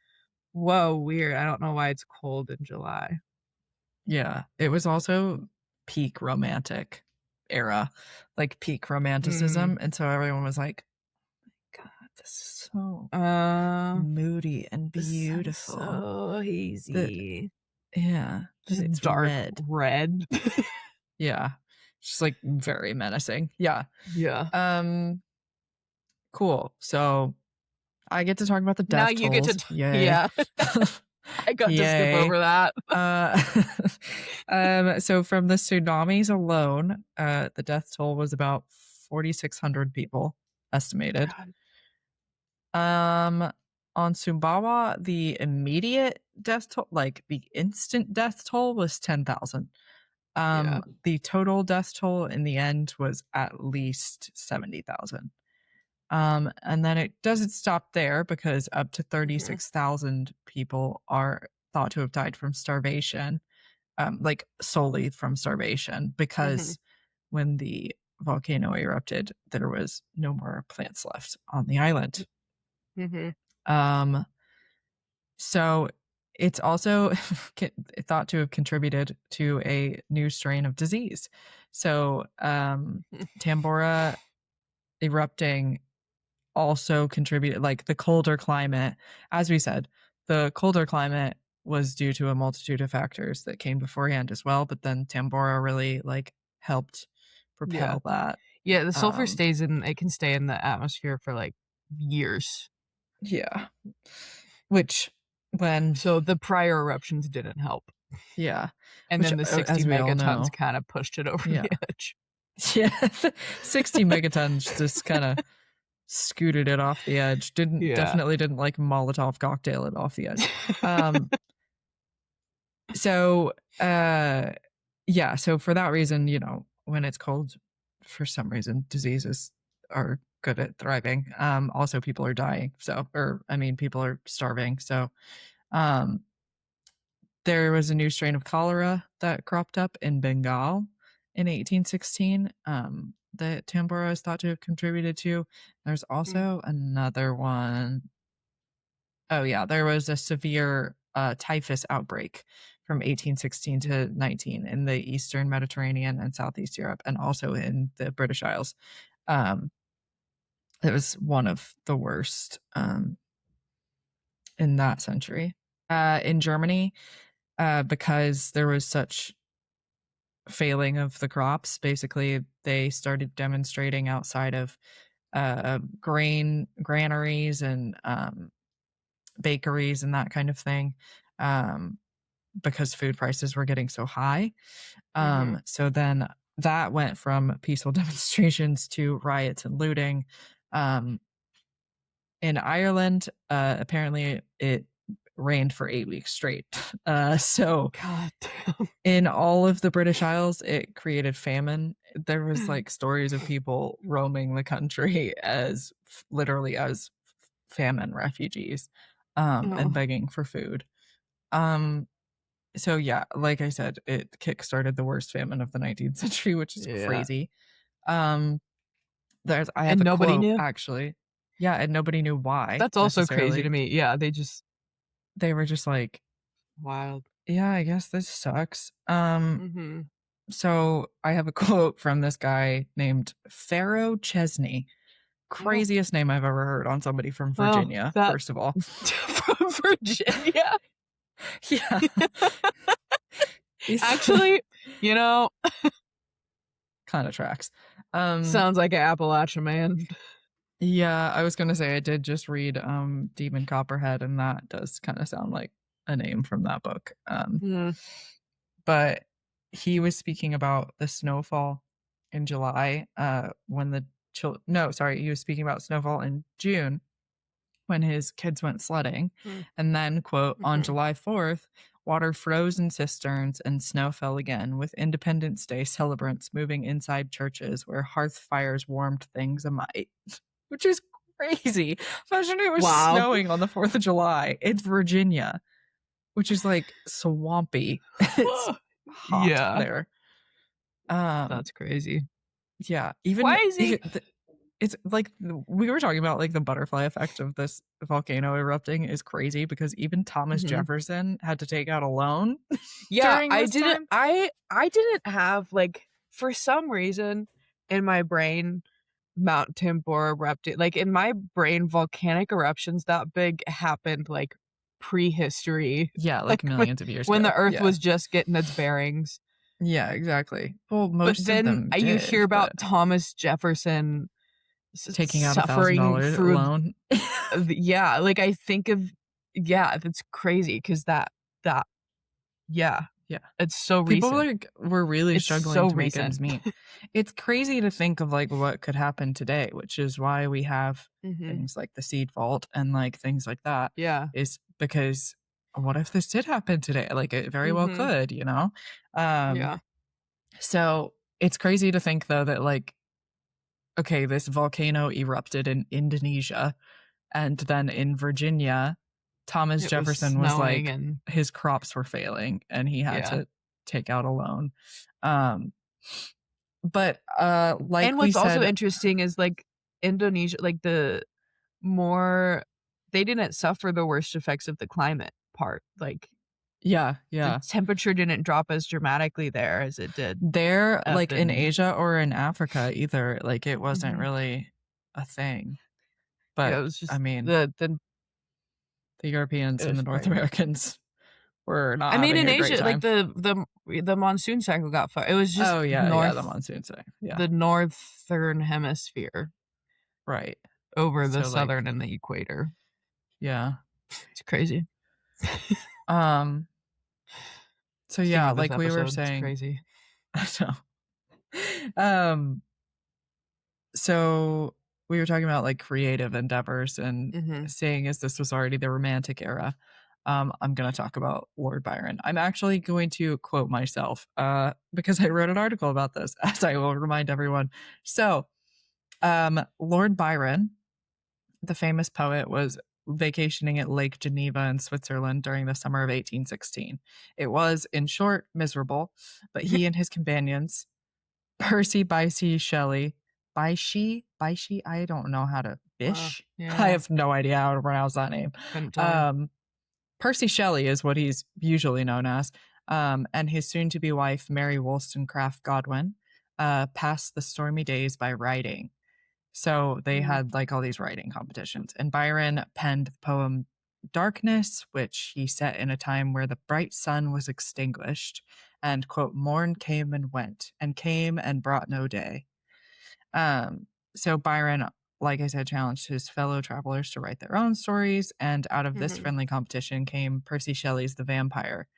whoa, weird, I don't know why it's cold in July. Yeah, it was also peak romantic era, like peak romanticism, and so everyone was like, oh my god, this is so moody and beautiful, so hazy. Just it's dark red. Yeah, just like very menacing. Yeah. Cool. So I get to talk about the death now you tolls. Get to I got to skip over that. So from the tsunamis alone, the death toll was about 4,600 people estimated. On Sumbawa, the immediate death toll, like the instant death toll, was 10,000. The total death toll in the end was at least 70,000. And then it doesn't stop there, because up to 36,000 people are thought to have died from starvation, like solely from starvation, because when the volcano erupted, there was no more plants left on the island. So it's also thought to have contributed to a new strain of disease. So Tambora erupting also contributed, like the colder climate. As we said, the colder climate was due to a multitude of factors that came beforehand as well, but then Tambora really like helped propel that. Yeah, the sulfur it can stay in the atmosphere for like years. Yeah. So the prior eruptions didn't help. Yeah. And then the 60 megatons kind of pushed it over the edge. Yeah. 60 megatons just kind of scooted it off the edge. Definitely didn't like Molotov cocktail it off the edge. So for that reason, when it's cold, for some reason diseases are good at thriving. Also people are dying. People are starving. So, there was a new strain of cholera that cropped up in Bengal in 1816, that Tambora is thought to have contributed to. There's also another one. Oh yeah, there was a severe typhus outbreak from 1816 to 19 in the Eastern Mediterranean and Southeast Europe, and also in the British Isles. It was one of the worst in that century. In Germany, because there was such failing of the crops, basically they started demonstrating outside of granaries and bakeries and that kind of thing, because food prices were getting so high. So then that went from peaceful demonstrations to riots and looting. In Ireland, apparently it rained for 8 weeks straight. So God damn. In all of the British Isles, it created famine. There was like stories of people roaming the country as literally as famine refugees, and begging for food. So yeah, like I said, it kickstarted the worst famine of the 19th century, which is crazy. I have a nobody quote, knew? actually. Yeah, and nobody knew why. That's also crazy to me. Yeah, they were just like, wild. Yeah, I guess this sucks. So I have a quote from this guy named Pharaoh Chesney. Craziest name I've ever heard on somebody from Virginia, first of all. From Virginia? Yeah. Actually, kind of tracks. Sounds like an Appalachian man. Yeah, I was gonna say I did just read Demon Copperhead, and that does kind of sound like a name from that book. But he was speaking about the snowfall in July, when he was speaking about snowfall in June when his kids went sledding. And then, quote, on July 4th, water froze in cisterns and snow fell again, with Independence Day celebrants moving inside churches where hearth fires warmed things a mite. Which is crazy. Imagine it was snowing on the 4th of July in Virginia, which is like swampy. It's hot there. That's crazy. Yeah, even crazy. It's like we were talking about, like the butterfly effect of this volcano erupting is crazy, because even Thomas Jefferson had to take out a loan. Yeah, I didn't have, like, for some reason in my brain, Mount Tambora erupted. Like, in my brain, volcanic eruptions that big happened like prehistory. Yeah, like millions of years when ago. The Earth was just getting its bearings. Yeah, exactly. Well, most of them did, you hear about Thomas Jefferson taking out $1,000 loan. Yeah, like I think of that's crazy, because that it's so recent. People were really struggling to make ends meet. It's crazy to think of like what could happen today, which is why we have things like the seed vault and like things like that. Yeah, is because what if this did happen today? Like it very well could, yeah. So it's crazy to think though that like, okay, this volcano erupted in Indonesia, and then in Virginia, Thomas Jefferson was like, and his crops were failing and he had to take out a loan. But like, and what's also interesting is like Indonesia, like they didn't suffer the worst effects of the climate part. Like, the temperature didn't drop as dramatically there as it did there, like in Asia or in Africa either. Like it wasn't really a thing. But it was just, I mean, the Europeans and the North Americans were not. I mean, in Asia, like the monsoon cycle got far. It was just the monsoon cycle. Yeah, the northern hemisphere, right, over the southern and the equator. Yeah, it's crazy. So yeah, like we were saying, crazy. I know. So we were talking about like creative endeavors and saying as this was already the Romantic era. I'm going to talk about Lord Byron. I'm actually going to quote myself because I wrote an article about this, as I will remind everyone. So Lord Byron, the famous poet, was vacationing at Lake Geneva in Switzerland during the summer of 1816. It was, in short, miserable, but he and his companions, Percy Bysshe Shelley, Bysshe, I don't know how to, Bish? Yeah. I have no idea how to pronounce that name. Percy Shelley is what he's usually known as, and his soon-to-be wife, Mary Wollstonecraft Godwin, passed the stormy days by writing. So they had like all these writing competitions, and Byron penned the poem Darkness, which he set in a time where the bright sun was extinguished, and, quote, morn came and went, and came and brought no day. So Byron, like I said, challenged his fellow travelers to write their own stories, and out of this friendly competition came Percy Shelley's The Vampire.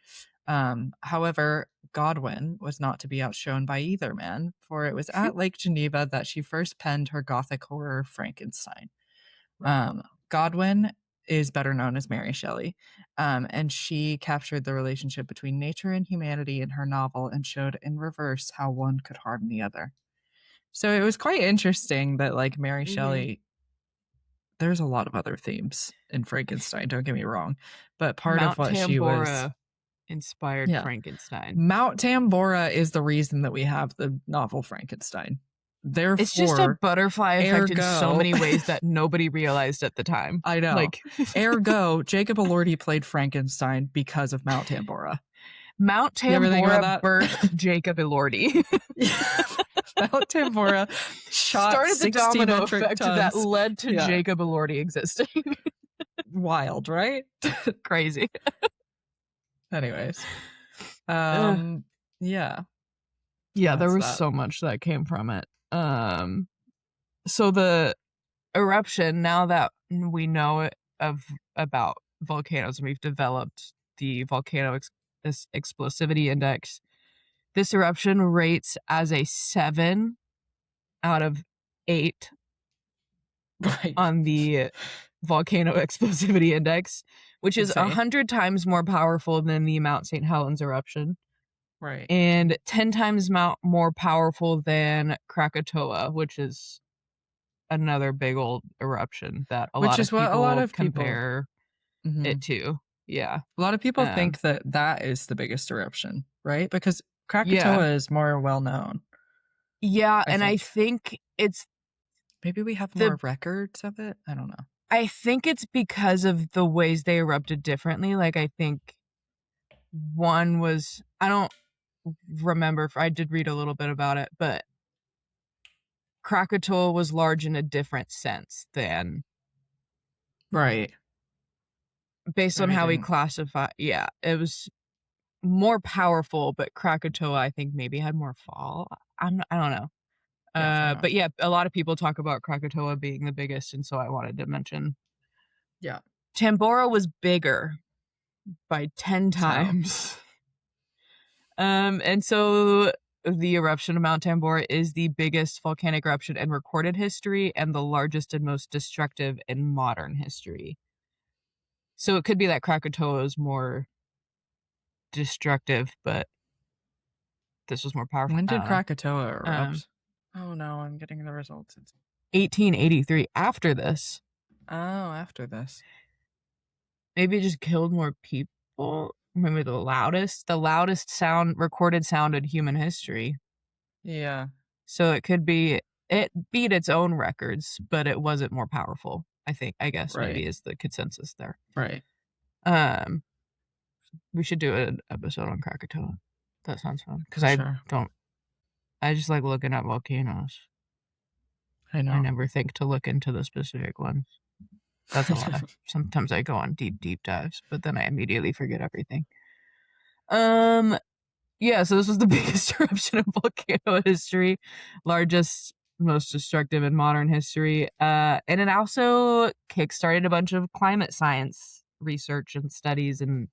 However, Godwin was not to be outshone by either man, for it was at Lake Geneva that she first penned her Gothic horror Frankenstein. Godwin is better known as Mary Shelley, and she captured the relationship between nature and humanity in her novel and showed in reverse how one could harm the other. So it was quite interesting that, like, Mary Shelley, there's a lot of other themes in Frankenstein, don't get me wrong, but part of what she was inspired Frankenstein. Mount Tambora is the reason that we have the novel Frankenstein. Therefore, it's just a butterfly effect in so many ways that nobody realized at the time. I know. Like, ergo, Jacob Elordi played Frankenstein because of Mount Tambora. Mount Tambora birthed Jacob Elordi. Mount Tambora started the domino effect that led to Jacob Elordi existing. Wild, right? Crazy. Anyways, yeah, there was so much that came from it. So the eruption, now that we know about volcanoes and we've developed the volcano explosivity index, this eruption rates as a 7 out of 8 on the volcano explosivity index, which is 100 times more powerful than the Mount St. Helens eruption. Right. And 10 times more powerful than Krakatoa, which is another big old eruption that a lot of people compare it to. Yeah. A lot of people think that is the biggest eruption, right? Because Krakatoa is more well known. Yeah, I think it's... Maybe we have more records of it? I don't know. I think it's because of the ways they erupted differently. Like, I think one was... I don't remember if I did read a little bit about it, but Krakatoa was large in a different sense than... Right. Based on how we classify... Yeah, it was more powerful, but Krakatoa, I think, maybe had more fall. I don't know. But yeah, a lot of people talk about Krakatoa being the biggest, and so I wanted to mention. Yeah. Tambora was bigger by 10 times. And so the eruption of Mount Tambora is the biggest volcanic eruption in recorded history and the largest and most destructive in modern history. So it could be that Krakatoa is more destructive, but this was more powerful. When did Krakatoa erupt? Oh no, I'm getting the results. It's 1883. After this. Oh, after this. Maybe it just killed more people. Maybe the loudest recorded sound in human history. Yeah. So it could be it beat its own records, but it wasn't more powerful. I guess maybe is the consensus there. Right. We should do an episode on Krakatoa. That sounds fun. Because I just like looking at volcanoes. I know. I never think to look into the specific ones. That's a lie. Sometimes I go on deep dives, but then I immediately forget everything. Yeah, so this was the biggest eruption in volcano history, largest, most destructive in modern history. And it also kickstarted a bunch of climate science research and studies and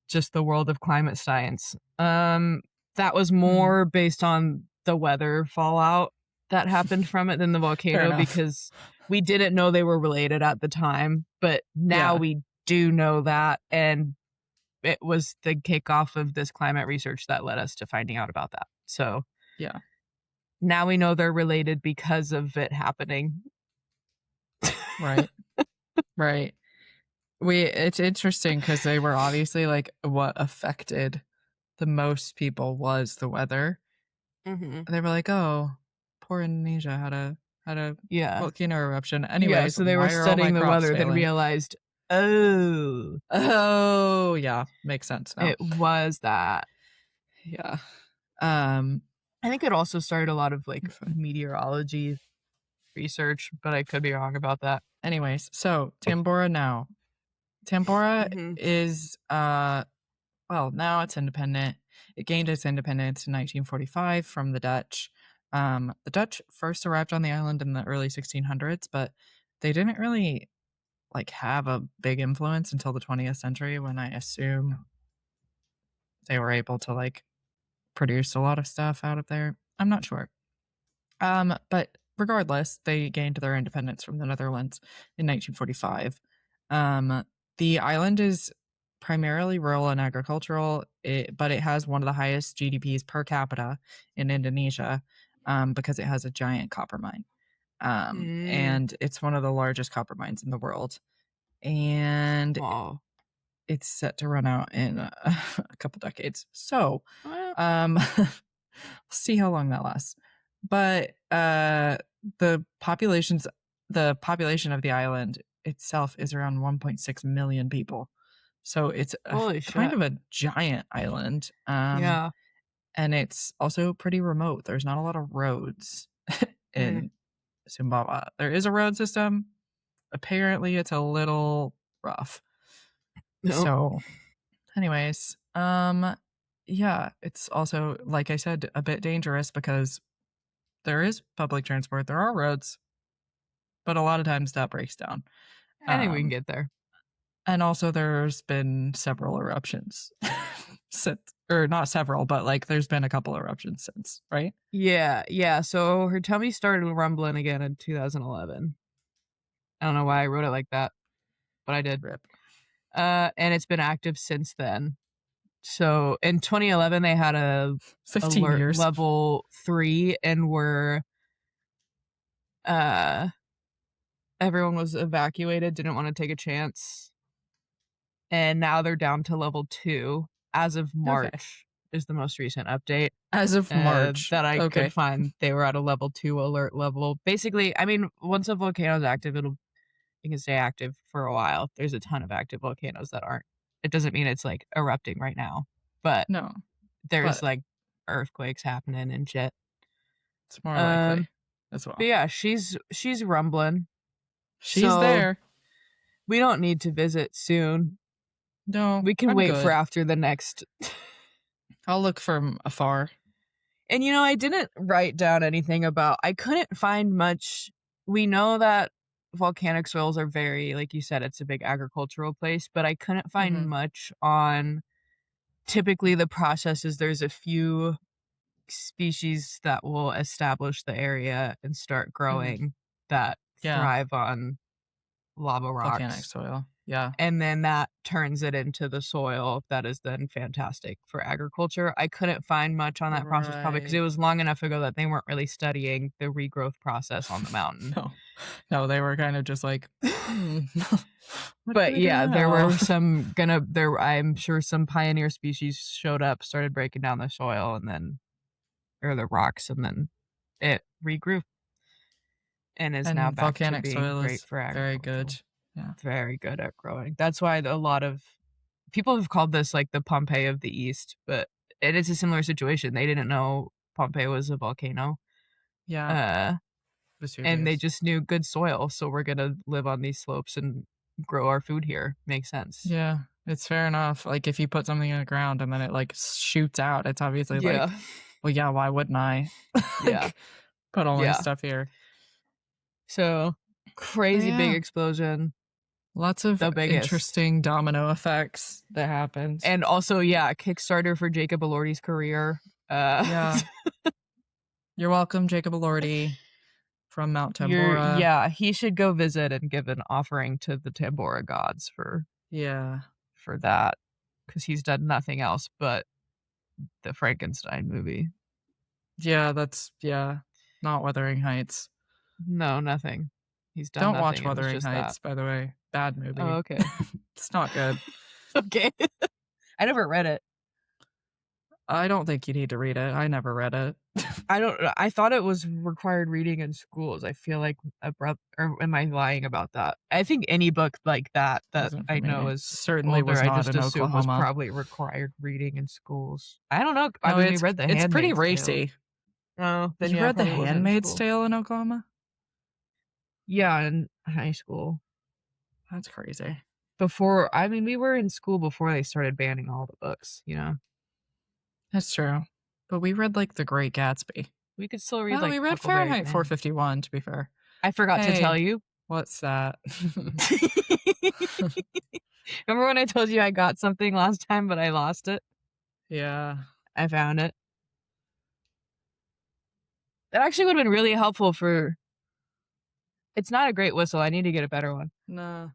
just the world of climate science. That was more based on the weather fallout that happened from it than the volcano, because we didn't know they were related at the time, but now we do know that, and it was the kickoff of this climate research that led us to finding out about that. So now we know they're related because of it happening. Right. Right. It's interesting because they were obviously like what affected the most people was the weather. Mm-hmm. They were like, oh, poor Indonesia had a volcano eruption. Anyways, so they were studying the weather, then realized, oh yeah, makes sense now. It was that. Yeah. I think it also started a lot of like meteorology research, but I could be wrong about that. Anyways, so Tambora now. Tambora is well, now it's independent. It gained its independence in 1945 from the Dutch. The Dutch first arrived on the island in the early 1600s, but they didn't really like have a big influence until the 20th century, when I assume they were able to like produce a lot of stuff out of there. I'm not sure. But regardless, they gained their independence from the Netherlands in 1945. The island is primarily rural and agricultural, but it has one of the highest GDPs per capita in Indonesia, because it has a giant copper mine. And it's one of the largest copper mines in the world. And it's set to run out in a couple decades. So, we'll see how long that lasts. But the population of the island itself is around 1.6 million people. So it's kind of a giant island. Yeah. And it's also pretty remote. There's not a lot of roads in Sumbawa. There is a road system. Apparently it's a little rough. So anyways, yeah, it's also, like I said, a bit dangerous because there is public transport, there are roads, but a lot of times that breaks down. I think we can get there. And also there's been several eruptions since, or not several, but like there's been a couple eruptions since, right? Yeah. So her tummy started rumbling again in 2011. I don't know why I wrote it like that, but I did. Rip. And it's been active since then. So in 2011, they had a 15 alert years. level 3 and were everyone was evacuated, didn't want to take a chance. And now they're down to level 2 as of March is the most recent update. As of March. That I could find, they were at a level 2 alert level. Basically, I mean, once a volcano is active, you can stay active for a while. There's a ton of active volcanoes that aren't. It doesn't mean it's like erupting right now, but there's like earthquakes happening and shit. It's more likely as well. But yeah, she's rumbling. She's there. We don't need to visit soon. No, we can wait for after the next. I'll look from afar. And I didn't write down anything about. I couldn't find much. We know that volcanic soils are very, like you said, it's a big agricultural place, but I couldn't find much on typically the processes. There's a few species that will establish the area and start growing that thrive on lava rocks. Volcanic soil. Yeah. And then that turns it into the soil that is then fantastic for agriculture. I couldn't find much on that process, probably because it was long enough ago that they weren't really studying the regrowth process on the mountain. No, they were kind of just like, But yeah, there were some I'm sure some pioneer species showed up, started breaking down the soil or the rocks, and then it regrew. And is now back to being soil great for agriculture. Very good. Yeah. Very good at growing. That's why a lot of people have called this like the Pompeii of the East, but it is a similar situation. They didn't know Pompeii was a volcano. Yeah. And they just knew good soil, so we're going to live on these slopes and grow our food here. Makes sense. Yeah, it's fair enough. Like if you put something in the ground and then it like shoots out, it's obviously like, well, yeah, why wouldn't I? Put all my stuff here. So crazy big explosion. Lots of interesting domino effects that happens. And also, Kickstarter for Jacob Elordi's career. You're welcome, Jacob Elordi from Mount Tambora. He should go visit and give an offering to the Tambora gods for that, because he's done nothing else but the Frankenstein movie. Yeah, that's Not Wuthering Heights. No, nothing. He's done Don't nothing. watch Wuthering Heights, by the way. Bad movie. Oh, okay. It's not good. Okay. I never read it. I don't think you need to read it. I never read it. I thought it was required reading in schools. I feel like or am I lying about that? I think any book like that I know is certainly older, was not I just in assume Oklahoma. was probably required reading in schools. I don't know. No, we read The Handmaid's It's pretty Tale. racy. Oh, then you read The Handmaid's Tale in Oklahoma? Yeah, in high school. That's crazy. We were in school before they started banning all the books, you know? That's true. But we read, like, The Great Gatsby. We could still read, we read Fahrenheit 451, to be fair. I forgot to tell you. What's that? Remember when I told you I got something last time, but I lost it? Yeah. I found it. That actually would have been really helpful for... It's not a great whistle. I need to get a better one. No.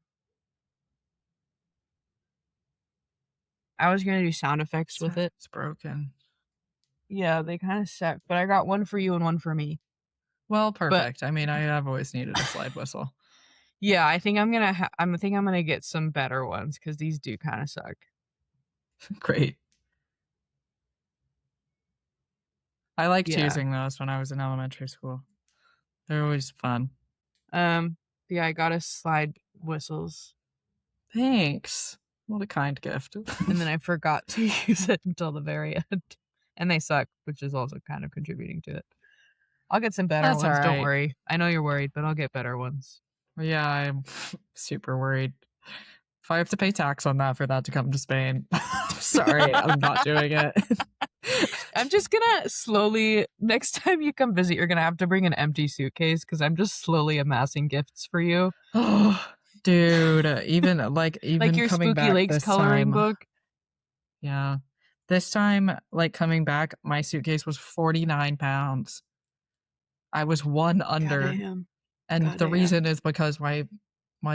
I was going to do sound effects with it. It's broken. Yeah, they kind of suck. But I got one for you and one for me. Well, perfect. I mean, I've always needed a slide whistle. Yeah, I think I'm gonna get some better ones because these do kind of suck. Great. I liked using those when I was in elementary school. They're always fun. Yeah, I got us slide whistles. Thanks. What a kind gift. And then I forgot to use it until the very end. And they suck, which is also kind of contributing to it. I'll get some better ones. Right. Don't worry. I know you're worried, but I'll get better ones. Yeah, I'm super worried. If I have to pay tax on that for that to come to Spain, sorry, I'm not doing it. I'm just gonna slowly, next time you come visit, you're gonna have to bring an empty suitcase because I'm just slowly amassing gifts for you. Oh, dude, even like your coming Spooky back Lakes coloring book. Yeah, this time, like coming back, my suitcase was 49 pounds. I was one under. And the reason is because my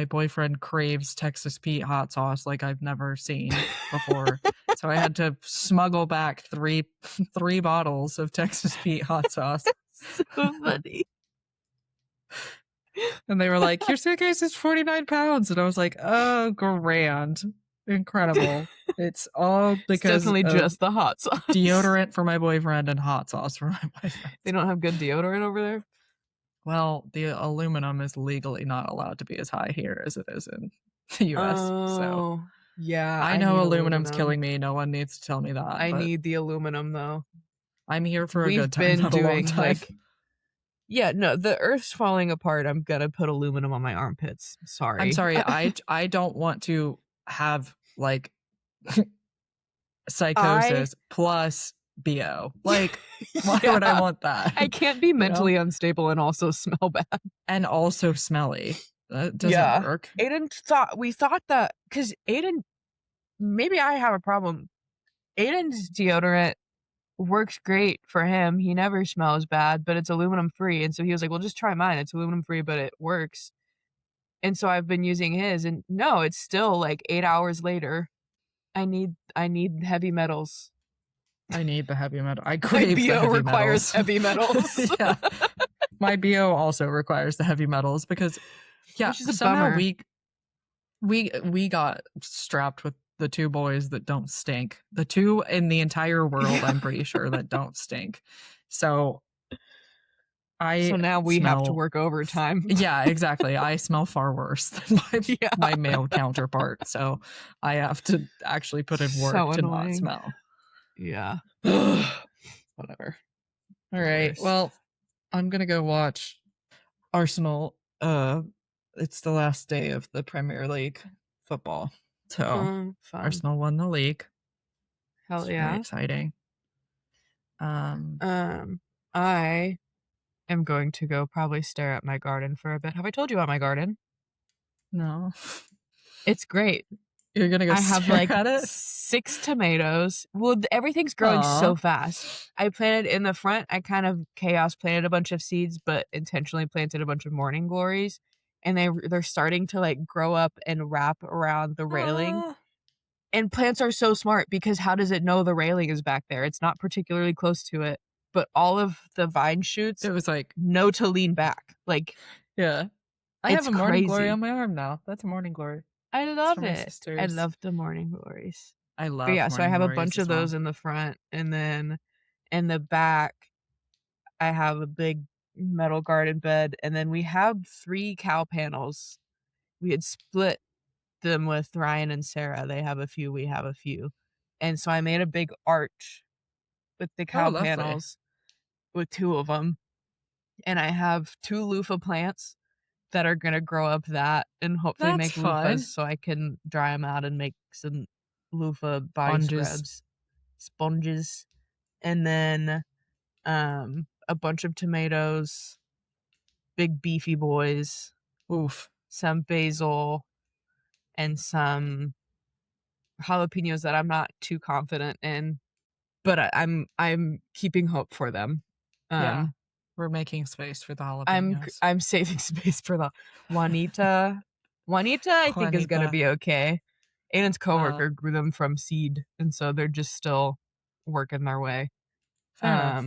boyfriend craves Texas Pete hot sauce like I've never seen before. So I had to smuggle back three bottles of Texas Pete hot sauce. So funny. And they were like, your suitcase is 49 pounds. And I was like, oh, grand. Incredible. It's all because it's definitely just the hot sauce. Deodorant for my boyfriend and hot sauce for my boyfriend. They don't have good deodorant over there? Well, the aluminum is legally not allowed to be as high here as it is in the U.S. So, yeah, I know aluminum's killing me. No one needs to tell me that. I need the aluminum, though. I'm here for a good time, not a long time. Yeah, no, the Earth's falling apart. I'm gonna put aluminum on my armpits. Sorry. I'm sorry. I don't want to have like psychosis plus BO. Like, why would I want that? I can't be mentally unstable and also smell bad. And also smelly. That doesn't work. We thought that, because Aiden, maybe I have a problem. Aiden's deodorant works great for him. He never smells bad, but it's aluminum free. And so he was like, well, just try mine. It's aluminum free, but it works. And so I've been using his, and no, it's still like 8 hours later. I need heavy metals. I need the heavy metal. I crave the heavy requires heavy metals. Yeah. My BO also requires the heavy metals because somehow we got strapped with the two boys that don't stink. The two in the entire world, I'm pretty sure, that don't stink. So now we have to work overtime. Yeah, exactly. I smell far worse than my male counterpart. So I have to actually put in work to not smell. Yeah. Whatever. All right. Well, I'm going to go watch Arsenal. It's the last day of the Premier League football. So Arsenal won the league. Hell yeah. Very exciting. I am going to go probably stare at my garden for a bit. Have I told you about my garden? No. It's great. You're going to go stare at it? 6 tomatoes. Well, everything's growing so fast. I planted in the front. I kind of chaos planted a bunch of seeds, but intentionally planted a bunch of morning glories. And they're starting to like grow up and wrap around the railing. And plants are so smart because how does it know the railing is back there? It's not particularly close to it. but all of the vine shoots, it was like no to lean back. Like, yeah. I have it's a morning crazy. glory on my arm now. That's a morning glory. I love my it. I sisters. love the morning glories. I love But yeah, so I morning have a glories bunch as of well. those in the front, and then in the back, I have a big metal garden bed, and then we have 3 cow panels. We had split them with Ryan and Sarah. They have a few, we have a few. And so I made a big arch with the cow lovely. panels with 2 of them. And I have 2 loofah plants that are going to grow up that and hopefully That's make fun. loofahs so I can dry them out and make some loofah body scrubs. Sponges. And then a bunch of tomatoes, big beefy boys. Oof. Some basil and some jalapenos that I'm not too confident in, but I'm keeping hope for them. Yeah. We're making space for the jalapenos. I'm saving space for the Juanita. I think is gonna be okay. Aiden's coworker grew them from seed, and so they're just still working their way. Fair enough.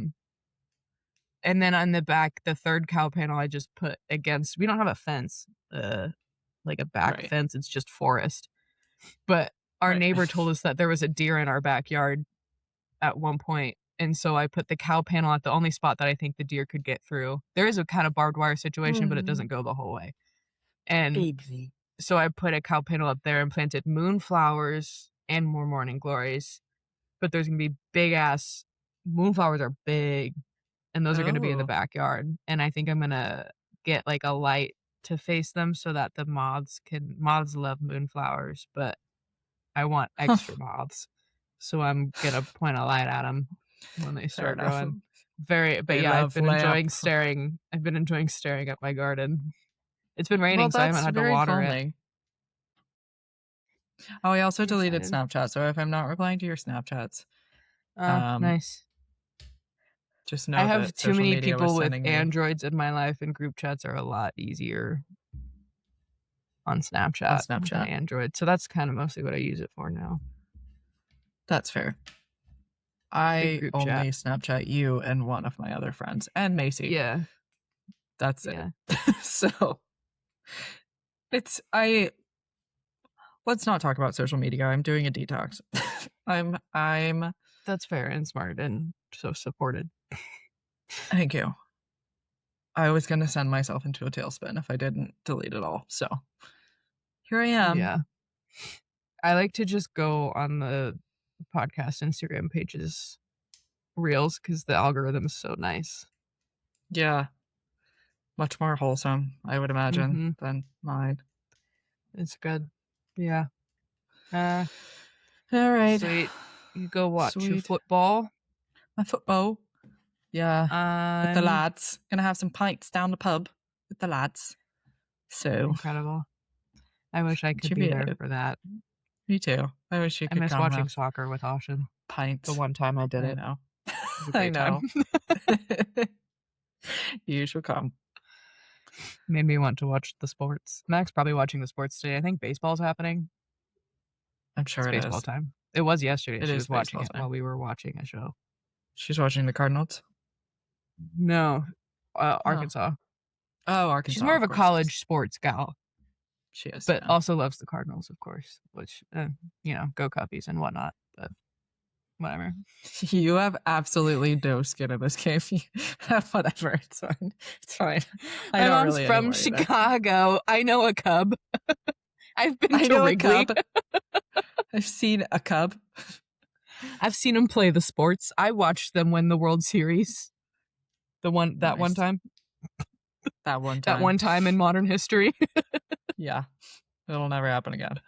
And then on the back, the third cow panel I just put against. We don't have a fence, like a back fence. It's just forest. But our neighbor told us that there was a deer in our backyard at one point, and so I put the cow panel at the only spot that I think the deer could get through. There is a kind of barbed wire situation, but it doesn't go the whole way. And so I put a cow panel up there and planted moonflowers and more morning glories. But there's going to be big ass moonflowers are big, and those are going to be in the backyard. And I think I'm going to get like a light to face them so that the moths love moonflowers, but I want extra moths. So I'm going to point a light at them when they start growing. I've been enjoying staring at my garden. It's been raining, so I haven't had to water it. Oh, I also deleted Snapchat, so if I'm not replying to your Snapchats, nice. Just know I have too many people with Androids in my life, and group chats are a lot easier on Snapchat than Android. So that's kind of mostly what I use it for now. That's fair. I only Snapchat you and one of my other friends, and Macy. Yeah. That's it. So let's not talk about social media. I'm doing a detox. I'm That's fair and smart and so supported. Thank you. I was going to send myself into a tailspin if I didn't delete it all. So here I am. Yeah. I like to just go on the podcast Instagram pages reels because the algorithm is so nice. Yeah. Much more wholesome, I would imagine, than mine. It's good. Yeah. All right. Sweet. You go watch your football. My football. Yeah. With the lads. Gonna have some pints down the pub with the lads. So incredible. I wish I could be there for that. Me too. I wish you could. I miss watching soccer with Austin. Pints. The one time I did it. Know. I know. You should come. Made me want to watch the sports. Mac's probably watching the sports today. I think baseball's happening. I'm sure it's baseball time. It was yesterday. She was watching it time. while we were watching a show. She's watching the Cardinals? No. Arkansas. Oh, Arkansas. She's more of a college sports gal. She is. But also loves the Cardinals, of course, which, go Cuppies and whatnot. But whatever. You have absolutely no skin in this game. Whatever. It's fine. It's fine. My mom's from Chicago. I know a Cub. I've been to Wrigley. I've seen a Cub. I've seen them play the sports. I watched them win the World Series. One time. That one time in modern history. Yeah. It'll never happen again.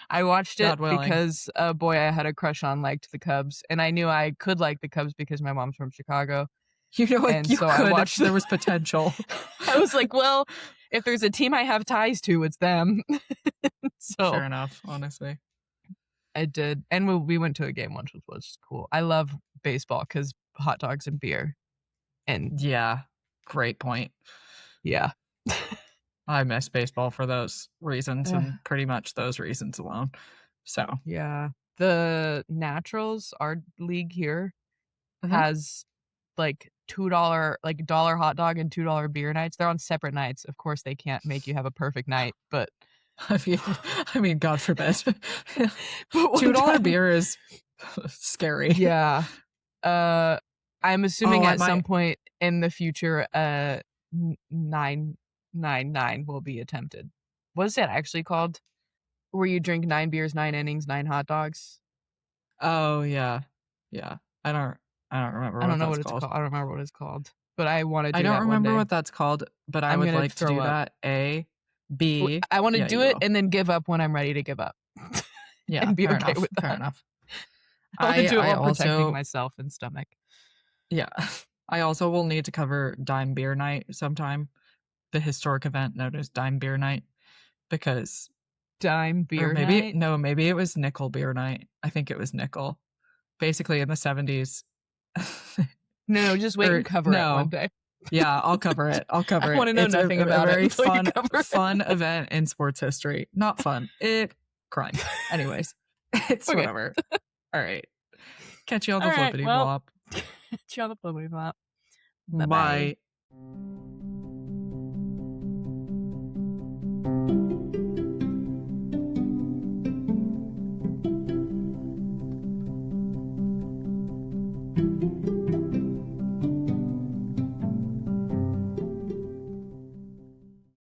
I watched it because a boy I had a crush on liked the Cubs, and I knew I could like the Cubs because my mom's from Chicago. I watched. There was potential. I was like, well, if there's a team I have ties to, it's them. So fair enough, honestly. I did, and we went to a game once, which was cool. I love baseball because hot dogs and beer. And yeah, great point. Yeah. I miss baseball for those reasons and pretty much those reasons alone. So yeah, the Naturals, our league here, has like $2 like dollar hot dog and $2 beer nights. They're on separate nights. Of course, they can't make you have a perfect night, but I mean, God forbid. $2 beer is scary. Yeah. I'm assuming at some point in the future, 999 will be attempted. What is that actually called? Where you drink 9 beers, 9 innings, 9 hot dogs? Oh yeah, yeah. I don't remember. I don't know what it's called. I don't remember what it's called. But I want to do I that don't remember one day. what that's called, but I would like to do that. A, B. I want to do it and then give up when I'm ready to give up. Yeah, and be fair okay enough. with that. Fair enough. I want to do it while protecting myself and stomach. Yeah. I also will need to cover Dime Beer Night sometime, the historic event known as Dime Beer Night, because Dime Beer Night? No, maybe it was Nickel Beer Night. I think it was Nickel. Basically in the 70s. No, just wait and cover it one day. Yeah, I'll cover it. I want to know nothing about it. Very fun event in sports history. Not fun. Crime. Anyways, it's whatever. All right. Catch you on the flippity flop. Catch you on the flippity flop. Bye. Bye.